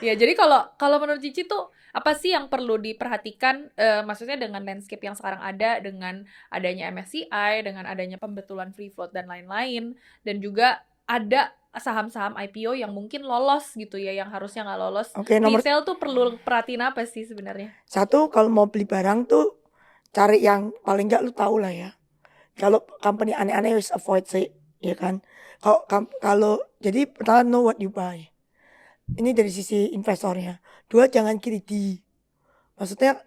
Ya, jadi kalau menurut Cici tuh apa sih yang perlu diperhatikan, maksudnya dengan landscape yang sekarang ada, dengan adanya MSCI, dengan adanya pembetulan free float dan lain-lain, dan juga ada saham-saham IPO yang mungkin lolos gitu ya, yang harusnya nggak lolos. Oke, Resale tuh perlu perhatiin apa sih sebenarnya? Satu, kalau mau beli barang tuh cari yang paling nggak lu tahu lah ya. Kalau company aneh-aneh harus avoid sih, ya kan. Kalau jadi pertama, know what you buy. Ini dari sisi investornya. 2, jangan greedy. Maksudnya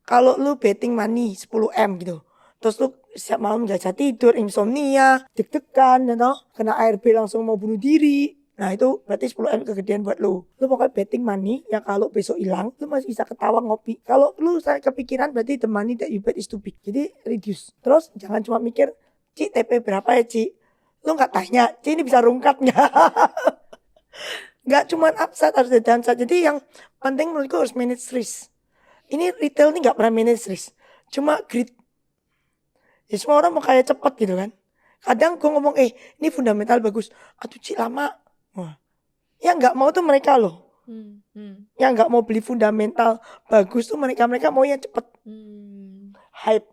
kalau lu betting money 10M gitu, terus lu setiap malam gak bisa tidur, insomnia, deg-degan, kena ARB langsung mau bunuh diri. Nah itu berarti 10M kegedean buat lu. Lu pokoknya betting money yang kalau besok hilang, lu masih bisa ketawa ngopi. Kalau lu saya kepikiran berarti the money that you bet is too big. Jadi reduce. Terus jangan cuma mikir, Ci TP berapa ya Ci? Lu gak tanya, Ci ini bisa rungkat gak? Gak cuma upside, harus ada downside. Jadi yang penting menurutku harus manage risk. Ini retail ini gak pernah manage risk, cuma greed. Ya semua orang mau kaya cepet gitu kan. Kadang gue ngomong ini fundamental bagus, aduh Ci lama. Wah, yang gak mau tuh mereka loh. Yang gak mau beli fundamental bagus tuh mereka mau yang cepet. Hype.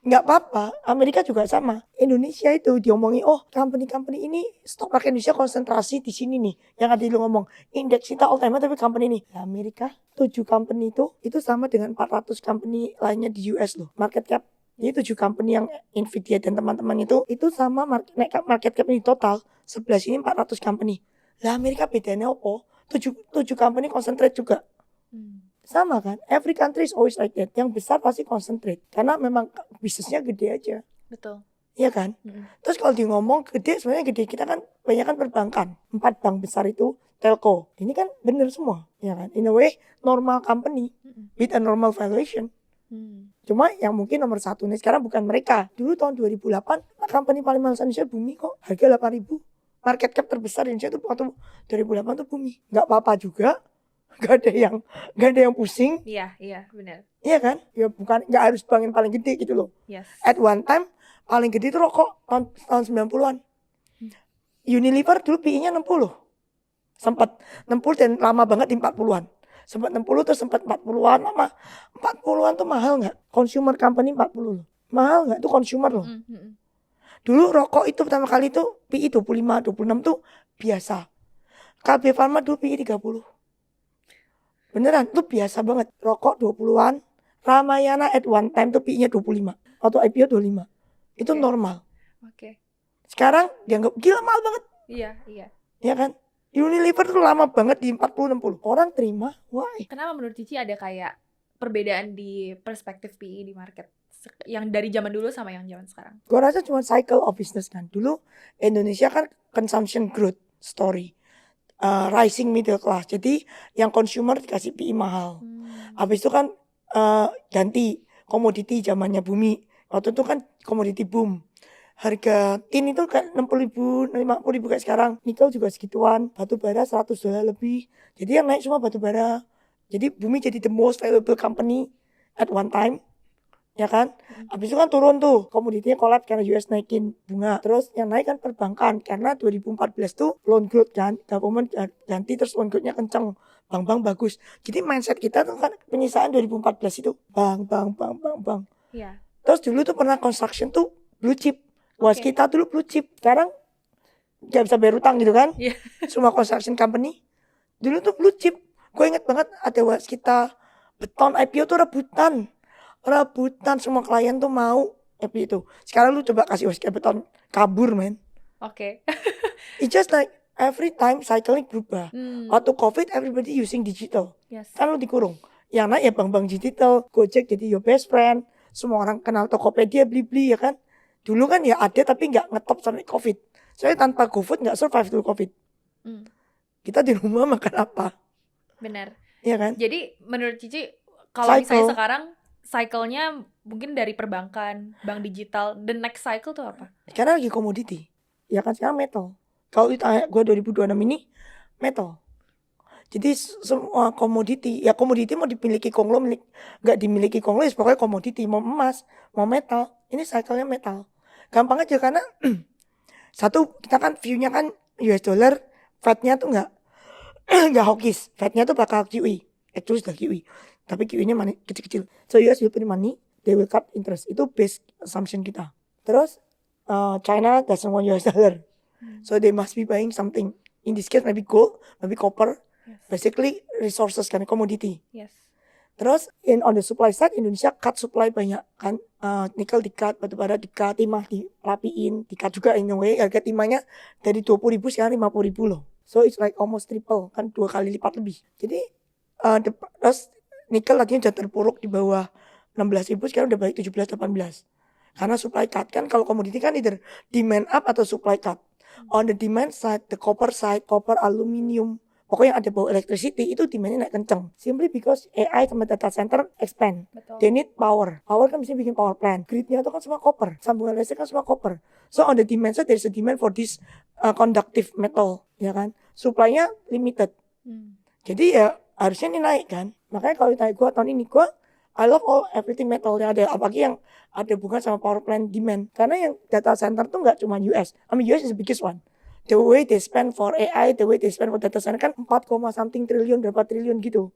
Nggak apa-apa, Amerika juga sama. Indonesia itu diomongi, company ini stok market Indonesia konsentrasi di sini nih. Yang tadi lu ngomong, indeks kita all time tapi company ini. Nah, Amerika 7 company itu sama dengan 400 company lainnya di US loh. Market cap, jadi 7 company yang Nvidia dan teman-teman itu sama market cap ini total 11 ini 400 company. Lah Amerika bedanya apa? 7 company concentrate juga. Sama kan, every country is always like that. Yang besar pasti concentrate, karena memang bisnisnya gede aja. Betul. Iya kan? Terus kalau di ngomong gede, sebenarnya gede kita kan banyak kan perbankan. 4 bank besar itu telco. Ini kan bener semua, ya kan? In a way, normal company with a normal valuation. Cuma yang mungkin nomor 1 nih sekarang bukan mereka. Dulu tahun 2008, company paling mahal Indonesia Bumi kok. Harga 8.000. Market cap terbesar Indonesia itu waktu 2008 tuh Bumi. Nggak apa-apa juga. Gak ada yang pusing. Iya, benar. Iya kan? Ya bukan, gak harus bank yang paling gede gitu loh. Yes. At one time paling gede itu rokok tahun 90-an. Unilever dulu PI-nya 60. Sempat 60 dan lama banget di 40-an. Sempat 60 terus sempat 40-an lama. 40-an tuh mahal gak? Consumer company 40 loh. Mahal gak? Itu consumer loh. Dulu rokok itu pertama kali tuh PI 25, 26 tuh biasa. KB Pharma dulu PI 30. Beneran, itu biasa banget. Rokok 20-an, Ramayana at one time tuh PI-nya 25. Atau IPO 25. Itu normal. Oke. Sekarang dianggap gila mahal banget. Iya. Iya kan? Unilever tuh lama banget di 40-60. Orang terima, why? Kenapa menurut Cici ada kayak perbedaan di perspektif PI di market? Yang dari zaman dulu sama yang zaman sekarang? Gue rasa cuma cycle of business kan. Dulu Indonesia kan consumption growth story. Rising middle class. Jadi yang consumer dikasih PI mahal. Habis itu kan ganti komoditi zamannya Bumi. Waktu itu kan komoditi boom. Harga tin itu kan 60.000, 50.000 kayak sekarang. Nikel juga segituan. Batu bara $100 lebih. Jadi yang naik semua batu bara. Jadi Bumi jadi the most valuable company at one time. Ya kan? Habis itu kan turun tuh, komoditinya collapse karena US naikin bunga. Terus yang naik kan perbankan, karena 2014 tuh loan growth kan, government ganti terus loan growth-nya kenceng, bank-bank bagus. Jadi mindset kita tuh kan penyiksaan 2014 itu, bank. Iya. Terus dulu tuh pernah construction tuh blue chip. Was kita dulu blue chip, sekarang gak bisa bayar utang gitu kan. Iya. Semua construction company dulu tuh blue chip. Gue inget banget ada waskita beton IPO tuh rebutan semua klien tuh mau IPO itu. Sekarang lu coba kasih waskita beton kabur men. Oke. It's just like every time cycling berubah. Waktu COVID everybody using digital. Yes. Kan lu dikurung. Yang naik ya bank-bank digital, Gojek jadi your best friend. Semua orang kenal Tokopedia, beli-beli ya kan. Dulu kan ya ada tapi nggak ngetop sampai COVID. Soalnya tanpa GoFood nggak survive dulu COVID. Kita di rumah makan apa? Benar. Iya kan? Jadi menurut Cici, kalau misalnya sekarang cycle-nya mungkin dari perbankan, bank digital, the next cycle tuh apa? Karena lagi komoditi. Ya kan sekarang metal. Kalau ditanya gue 2026 ini metal. Jadi semua komoditi, ya komoditi mau dimiliki Konglo, nggak dimiliki Konglo, ya pokoknya komoditi, mau emas, mau metal. Ini cycle-nya metal. Gampang aja karena satu kita kan view-nya kan US dollar, Fed-nya tuh nggak hawkish. Fed-nya tuh bakal QE, actually sudah QE, tapi QE-nya kecil-kecil. So US will print money, they will cut interest. Itu base assumption kita. Terus China doesn't want US dollar, so they must be buying something. In this case maybe gold, maybe copper, basically resources kan, commodity. Yes. Terus on the supply side Indonesia cut supply banyak kan, nikel di-cut, batubara di-cut, timah dirapiin, di-cut juga in a way. Harga timahnya dari 20.000 sekarang 50.000 loh. So it's like almost triple kan, 2 kali lipat lebih. Jadi terus nikel lagi udah terpuruk di bawah 16.000, sekarang udah balik 17-18. Karena supply cut kan, kalau komoditi kan either demand up atau supply cut. On the demand side, the copper side, copper, aluminium, pokoknya ada bau electricity itu demandnya naik kenceng. Simply because AI sama data center expand. Betul. They need power. Power kan mesti bikin power plant. Gridnya itu kan semua copper. Sambungan listrik kan semua copper. So on the demand side there is a demand for this conductive metal, ya kan. Supply-nya limited. Jadi ya harusnya ini naik kan. Makanya kalau ditanya gue tahun ini, I love everything metal yang ada, apalagi yang ada hubungan sama power plant demand. Karena yang data center tuh nggak cuma US. I mean US is the biggest one. The way they spend for AI, the way they spend for data center kan 4, something triliun, berapa triliun gitu.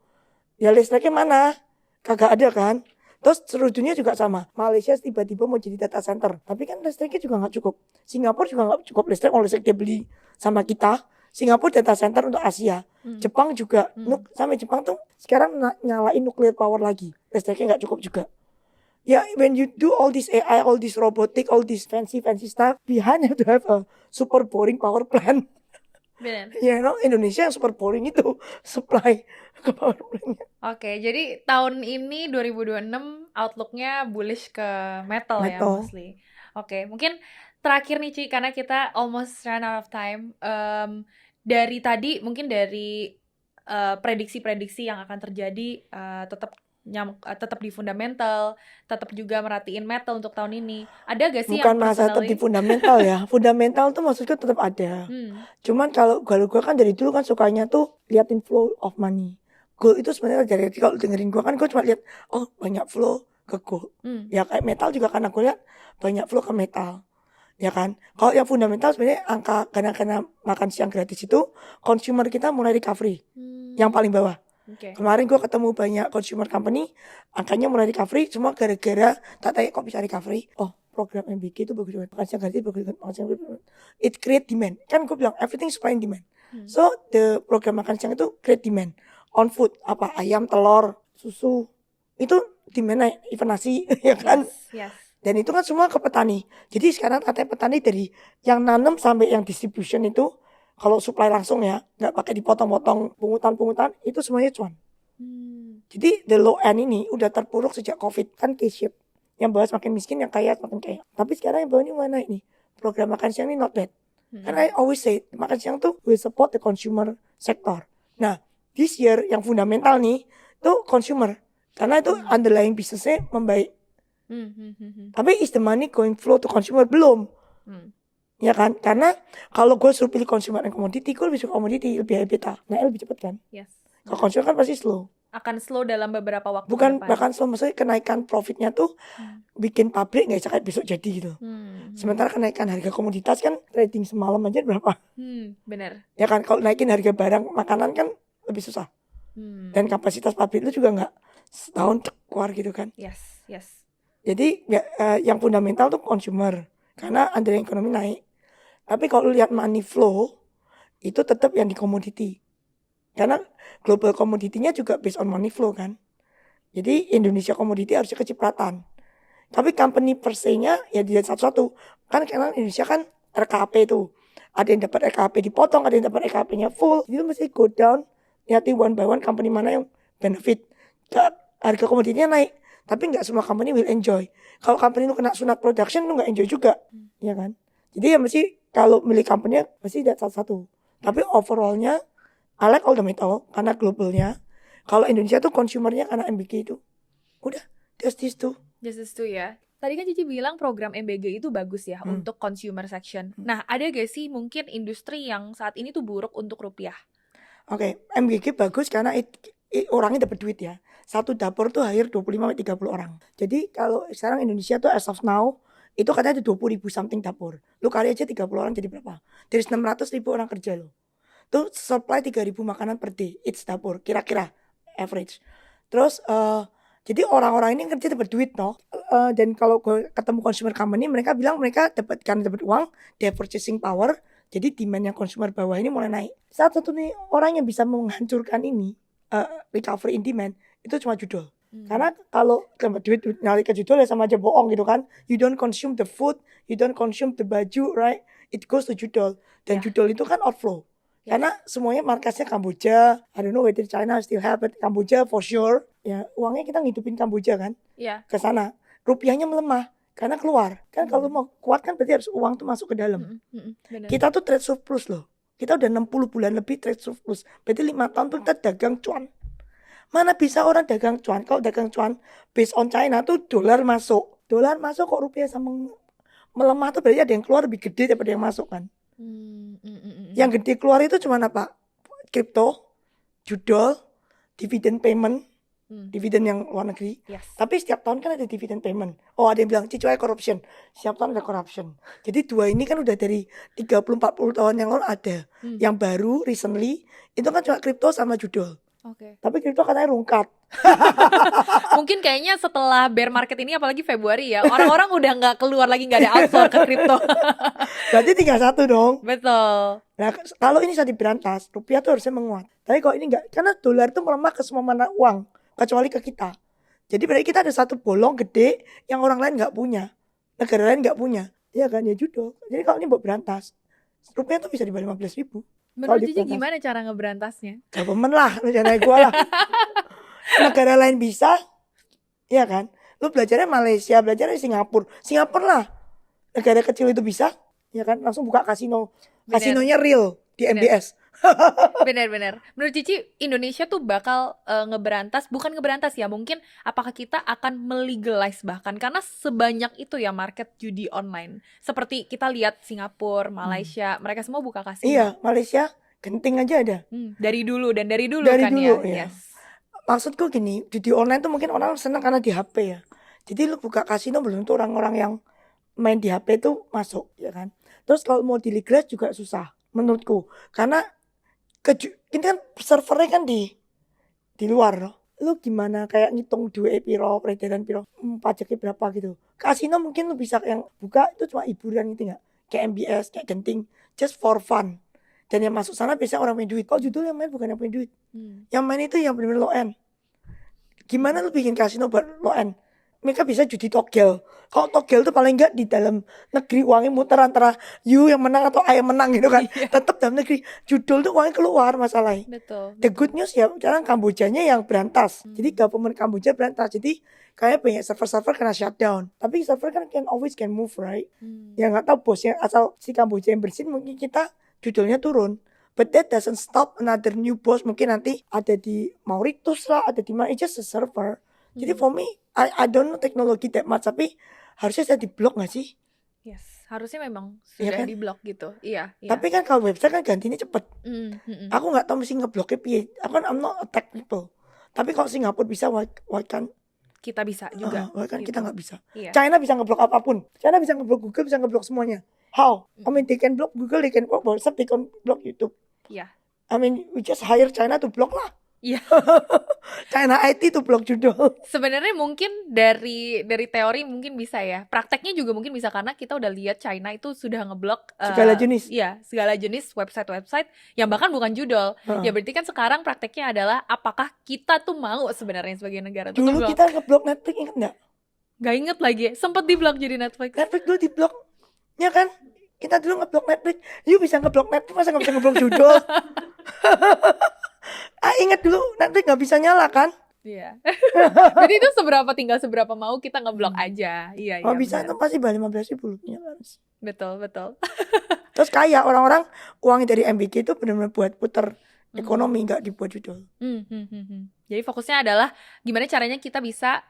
Ya listriknya mana? Kagak ada kan? Terus seluruh dunia juga sama. Malaysia tiba-tiba mau jadi data center, tapi kan listriknya juga nggak cukup. Singapura juga nggak cukup listrik, kalau listrik dia beli sama kita. Singapura data center untuk Asia. Jepang juga, sampai Jepang tuh sekarang nyalain nuclear power lagi. Listriknya nggak cukup juga. Ya, when you do all this AI, all this robotic, all this fancy stuff, behind you have to have a super boring power plant. Benar. Ya, Indonesia yang super boring itu supply ke power plant-nya. Oke, jadi tahun ini 2026 outlook-nya bullish ke metal ya mostly. Oke, mungkin terakhir nih Ci, karena kita almost run out of time. Dari tadi mungkin dari prediksi-prediksi yang akan terjadi, tetap di fundamental, tetap juga merhatiin metal untuk tahun ini. Ada gak sih bukan yang masa tetap di fundamental ya. Fundamental tuh maksudku tetap ada. Cuman kalau gue kan dari dulu kan sukanya tuh liatin flow of money. Gold itu sebenarnya jadi kalau dengerin gue kan gue cuma lihat banyak flow ke gold. Ya kayak metal juga karena gue lihat banyak flow ke metal. Ya kan. Kalau yang fundamental sebenarnya angka karena makan siang gratis itu consumer kita mulai recovery. Yang paling bawah. Okay. Kemarin gue ketemu banyak consumer company, angkanya mulai recovery, semua gara-gara tak tanya kok bisa recovery. Oh, program MBK itu bagus banget. Makan siang gratis bagus banget. It create demand. Kan gue bilang everything supply and demand. So the program makan siang itu create demand on food, apa ayam, telur, susu. Itu demand naik, even nasi, ya kan? Yes. Dan itu kan semua ke petani. Jadi sekarang katanya petani dari yang nanam sampai yang distribution itu, kalau supply langsung ya, nggak pakai dipotong-potong pungutan, itu semuanya cuan. Jadi the low end ini udah terpuruk sejak COVID, kan K-shape. Yang bawah semakin miskin, yang kaya semakin kaya. Tapi sekarang yang bawah ini mana ini? Program makan siang ini not bad. Kan I always say, makan siang tuh will support the consumer sector. Nah, this year yang fundamental nih, tuh consumer. Karena itu underlying business-nya membaik. Tapi is the money going flow to consumer? Belum. Ya kan, karena kalau gue suruh pilih consumer and commodity, gue lebih suka commodity, lebih high beta. Nah, lebih cepat kan? Yes. Kalau consumer kan pasti slow. Akan slow dalam beberapa waktu. Bukan bahkan slow, maksudnya kenaikan profitnya tuh bikin pabrik nggak bisa kayak besok jadi gitu. Sementara kenaikan harga komoditas kan trading semalam aja berapa? Benar. Ya kan, kalau naikin harga barang makanan kan lebih susah. Dan kapasitas pabrik itu juga nggak setahun keluar gitu kan? Yes. Jadi yang fundamental tuh consumer, karena underlying ekonomi naik. Tapi kalau lihat money flow, itu tetap yang di komoditi. Karena global komoditinya juga based on money flow kan. Jadi Indonesia komoditi harusnya kecipratan. Tapi company per se-nya ya dilihat satu-satu. Kan karena Indonesia kan RKP tuh. Ada yang dapat RKP dipotong, ada yang dapat RKP-nya full. Jadi mesti go down, lihat one by one company mana yang benefit. Harga komoditinya naik, tapi nggak semua company will enjoy. Kalau company lu kena sunat production, lu nggak enjoy juga, ya kan? Jadi ya mesti kalau milih company mesti lihat satu-satu. Tapi overallnya, I like all the metal karena globalnya. Kalau Indonesia tuh consumernya karena MBG itu, udah just this two. Just this two ya. Tadi kan Cici bilang program MBG itu bagus ya untuk consumer section. Nah, ada gak sih mungkin industri yang saat ini tuh buruk untuk rupiah? Oke, MBG bagus karena orangnya dapat duit ya. Satu dapur tuh hire 25-30 orang. Jadi kalau sekarang Indonesia tuh as of now, itu katanya ada 20.000 something dapur. Lu kali aja 30 orang jadi berapa? Dari 600.000 orang kerja lo. Tuh supply 3.000 makanan per day, each dapur, kira-kira average. Terus, jadi orang-orang ini kerja dapat duit dan kalau gue ketemu consumer company, mereka bilang mereka dapat uang, they have purchasing power, jadi demand yang consumer bawah ini mulai naik. Satu nih orang yang bisa menghancurkan ini, recovery in demand, itu cuma judul. Karena kalau dapat duit nyari ke judul ya sama aja bohong gitu kan. You don't consume the food, you don't consume the baju, right? It goes to judul. Dan judul itu kan outflow. Karena semuanya markasnya Kamboja, I don't know whether China still have it, Kamboja for sure. Ya uangnya kita ngidupin Kamboja kan, ke sana. Rupiahnya melemah karena keluar. Kan kalau mau kuat kan berarti harus uang tuh masuk ke dalam. Kita tuh trade surplus loh. Kita udah 60 bulan lebih trade surplus. Berarti 5 tahun tuh kita dagang cuan. Mana bisa orang dagang cuan? Kalau dagang cuan based on China tuh dolar masuk. Dolar masuk kok rupiah sama melemah tuh berarti ada yang keluar lebih gede daripada yang masuk kan. Yang gede keluar itu cuma apa? Kripto, judul, dividen payment, dividen yang luar negeri. Tapi setiap tahun kan ada dividen payment. Oh ada yang bilang Cicuai corruption. Setiap tahun ada corruption. Jadi dua ini kan udah dari 30-40 tahun yang lalu ada. Yang baru recently itu kan cuma kripto sama judul. Tapi kripto katanya rungkat. Mungkin kayaknya setelah bear market ini apalagi Februari ya, orang-orang udah nggak keluar lagi, nggak ada outflow ke kripto. Berarti tinggal satu dong. Betul. Nah kalau ini bisa diberantas, rupiah tuh harusnya menguat. Tapi kalau ini nggak, karena dolar tuh melemah ke semua mana uang, kecuali ke kita. Jadi berarti kita ada satu bolong gede yang orang lain nggak punya, negara lain nggak punya. Iya kan, ya judul. Jadi kalau ini buat berantas, rupiah tuh bisa di bawah 15.000. Menurut Cici gimana cara ngeberantasnya? Government lah, lu jangan naik gua lah. Negara lain bisa, ya kan? Lu belajarnya Malaysia, belajarnya Singapura lah. Negara kecil itu bisa, ya kan? Langsung buka kasino. Kasinonya real di MBS. Benar-benar. Menurut Cici, Indonesia tuh bakal bukan ngeberantas ya, mungkin apakah kita akan melegalize bahkan, karena sebanyak itu ya market judi online. Seperti kita lihat Singapura, Malaysia, mereka semua buka kasino. Iya, Malaysia genting aja ada. Dari dulu kan ya. Yes. Maksudku gini, judi online tuh mungkin orang senang karena di HP ya. Jadi lu buka kasino belum tentu orang-orang yang main di HP tuh masuk, ya kan? Terus kalau mau dilegalize juga susah menurutku, karena ini kan servernya kan di luar loh. Lu gimana kayak ngitung duit piro, peredaran piro, pajaknya berapa gitu. Kasino mungkin lu bisa yang buka itu cuma hiburan gitu nggak? Kayak MBS, kayak genting, just for fun. Dan yang masuk sana biasanya orang main duit. Kalau judul yang main bukan yang punya duit. Yang main itu yang benar-benar low end. Gimana lu bikin kasino buat low end? Mereka bisa judi togel. Kalau togel tuh paling enggak di dalam negeri uangnya muter antara you yang menang atau I yang menang gitu kan. Tetap dalam negeri. Judul tuh uangnya keluar masalahnya. Betul. The good news ya sekarang Kambojanya yang berantas. Jadi government Kamboja berantas. Jadi kayak banyak server-server kena shutdown. Tapi server kan always can move, right? Ya nggak tahu bosnya asal si Kamboja yang bersin mungkin kita judulnya turun. But that doesn't stop another new boss. Mungkin nanti ada di Mauritius lah, ada di mana, it's just a server. Jadi for me, I don't know teknologi that much, tapi harusnya saya di-block gak sih? Yes, harusnya memang sudah kan? Di-block gitu. Iya. Tapi kan kalau website kan gantinya cepet. Aku gak tahu mesti ngebloknya piye. Aku kan I'm not attack people. Tapi kalau Singapura bisa, why kan kita bisa juga. Why kan gitu. kita gak bisa. Iya. China bisa ngeblok apapun. China bisa ngeblok Google, bisa ngeblok semuanya. How? I mean they can block Google, they can block WhatsApp, they can block YouTube. Iya. I mean we just hire China to block lah. Iya. China IT tuh blok judul. Sebenarnya mungkin dari teori mungkin bisa ya. Prakteknya juga mungkin bisa karena kita udah lihat China itu sudah ngeblok Segala jenis. Iya, segala jenis website-website yang bahkan bukan judul. Ya berarti kan sekarang prakteknya adalah apakah kita tuh mau sebenarnya sebagai negara tuh Dulu ngeblok. kita ngeblok Netflix, inget nggak? Gak inget lagi, sempet diblok jadi Netflix. Netflix dulu diblok, ya kan? Kita dulu ngeblok Netflix. You bisa ngeblok Netflix, masa nggak bisa ngeblok judul? Ingat dulu Netflix nggak bisa nyala kan? Iya. Jadi itu tinggal seberapa mau kita ngeblok aja. Iya, Kalau iya. bisa itu pasti bayar 15.000 punya kan. Betul. Terus kayak orang-orang uangnya dari MBG itu benar-benar buat puter ekonomi, nggak dibuat judul. Jadi fokusnya adalah gimana caranya kita bisa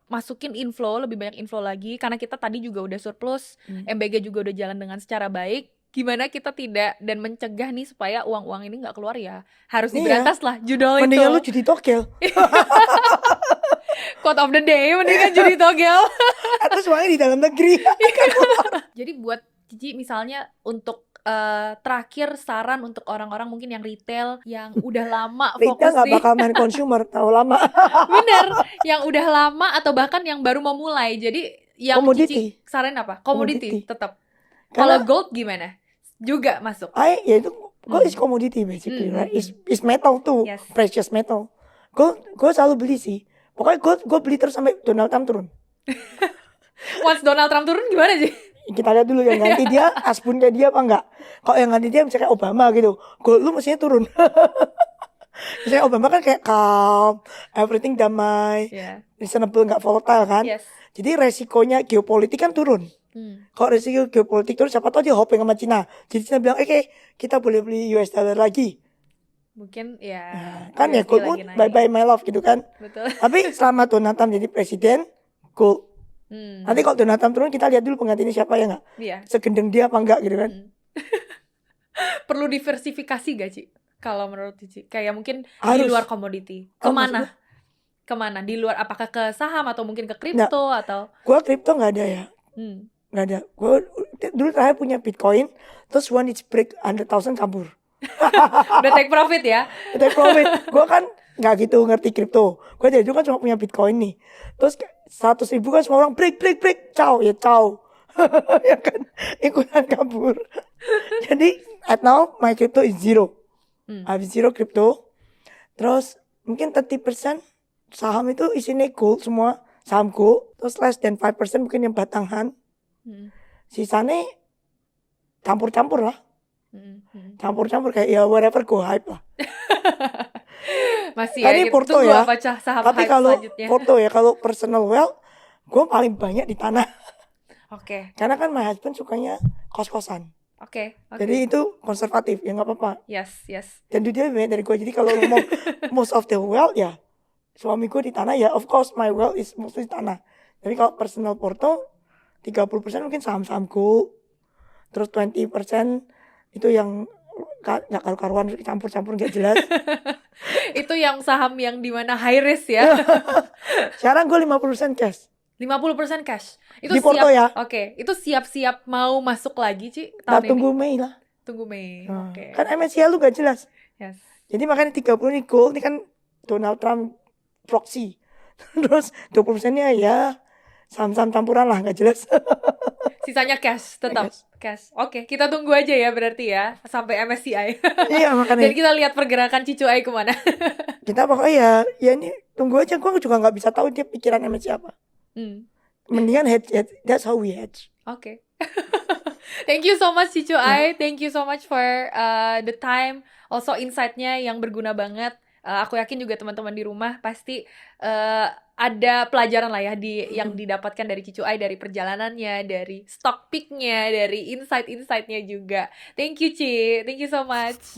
masukin inflow, lebih banyak inflow lagi. Karena kita tadi juga udah surplus, MBG juga udah jalan dengan secara baik. Gimana kita tidak dan mencegah nih supaya uang-uang ini nggak keluar ya. Harus diberantas lah judul itu. Mendingan lu judi togel. Quote of the day, mendingan judi togel. Terus uangnya di dalam negeri. Jadi buat Cici misalnya untuk terakhir saran untuk orang-orang mungkin yang retail yang udah lama Retail fokus nggak di bakal main consumer, tahu lama. bener, yang udah lama atau bahkan yang baru mau mulai. Jadi yang Commodity. Cici saranin apa? Commodity tetap. Karena- Kalau gold gimana? Juga masuk. Ya itu gold is commodity basically, right? Is metal tuh, Yes. precious metal. Gold selalu beli sih. Pokoknya gold beli terus sampai Donald Trump turun. Once Donald Trump turun gimana sih? Kita lihat dulu yang ganti dia, aspun kayak dia apa enggak. Kalau yang ganti dia misalnya kayak Obama gitu, gold lu mestinya turun. Misalnya Obama kan kayak calm, everything damai, reasonable, nggak volatile kan. Yes. Jadi resikonya geopolitik kan turun. Kalau resiko geopolitik turun, siapa tahu dia hoping sama Cina. Jadi Cina bilang, oke, kita boleh beli US dollar lagi. Mungkin ya. Kan ya gold pun bye-bye my love gitu kan. Betul. Tapi selama Donald Trump jadi presiden, gold. Nanti kalau Donald Trump turun, kita lihat dulu penggantinya siapa ya nggak? Iya. Segendeng dia apa enggak gitu kan. Perlu diversifikasi gak Ci? Kalau menurut Cici kayak mungkin di Harus. luar komoditi. Maksudnya? Kemana? Di luar apakah ke saham atau mungkin ke kripto atau Gua kripto nggak ada ya. Nggak ada. Gue dulu terakhir punya Bitcoin, terus when it's break 100,000 kabur. udah take profit ya? Take profit. Gue kan nggak gitu ngerti kripto. Gue dari dulu kan cuma punya Bitcoin nih. Terus 100.000 kan semua orang break, ciao ya ciao. Ya kan ikutan kabur. Jadi at now my crypto is zero. I have zero crypto. Terus mungkin 30% saham itu isinya gold semua, saham gold. Terus less than 5% mungkin yang batangan. Sisanya campur-campur lah. Campur-campur kayak ya whatever go hype lah. Masih Tadi ya, porto tunggu ya. apa saham Tapi hype kalau selanjutnya. porto ya, kalau personal wealth, gue paling banyak di tanah. Oke. Karena kan my husband sukanya kos-kosan. Oke. Jadi itu konservatif, ya nggak apa-apa. Yes. Dan dia banyak dari gue. Jadi kalau lu mau most of the wealth ya, suami gue di tanah ya, of course my wealth is mostly di tanah. Tapi kalau personal porto, 30% mungkin saham-saham gold. Terus 20% itu yang nggak karu-karuan, campur-campur nggak jelas. Itu yang saham yang dimana high risk ya. Sekarang gue 50% cash. 50% cash. Itu Di porto ya. Oke, itu siap-siap mau masuk lagi Ci Nah, tahun ini. tunggu Mei lah. Tunggu Mei. Nah, Oke. kan MSCI lu gak jelas. Yes. Jadi makanya 30 ini gold, ini kan Donald Trump proxy. Terus 20%-nya ya saham-saham campuran lah, gak jelas. Sisanya cash, tetap cash. Oke, kita tunggu aja ya berarti ya sampai MSCI. Iya makanya. Dan kita lihat pergerakan Cicuai kemana. Kita pokoknya ya ini tunggu aja. Gue juga gak bisa tahu dia pikiran MSCI apa. Mendingan hedge. That's how we hedge. Oke. Thank you so much Cicuai. Thank you so much for the time. Also insight-nya yang berguna banget. Aku yakin juga teman-teman di rumah pasti ada pelajaran lah ya yang didapatkan dari Cicuai, dari perjalanannya, dari stock pick-nya, dari insight-insight-nya juga. Thank you Ci. Thank you so much.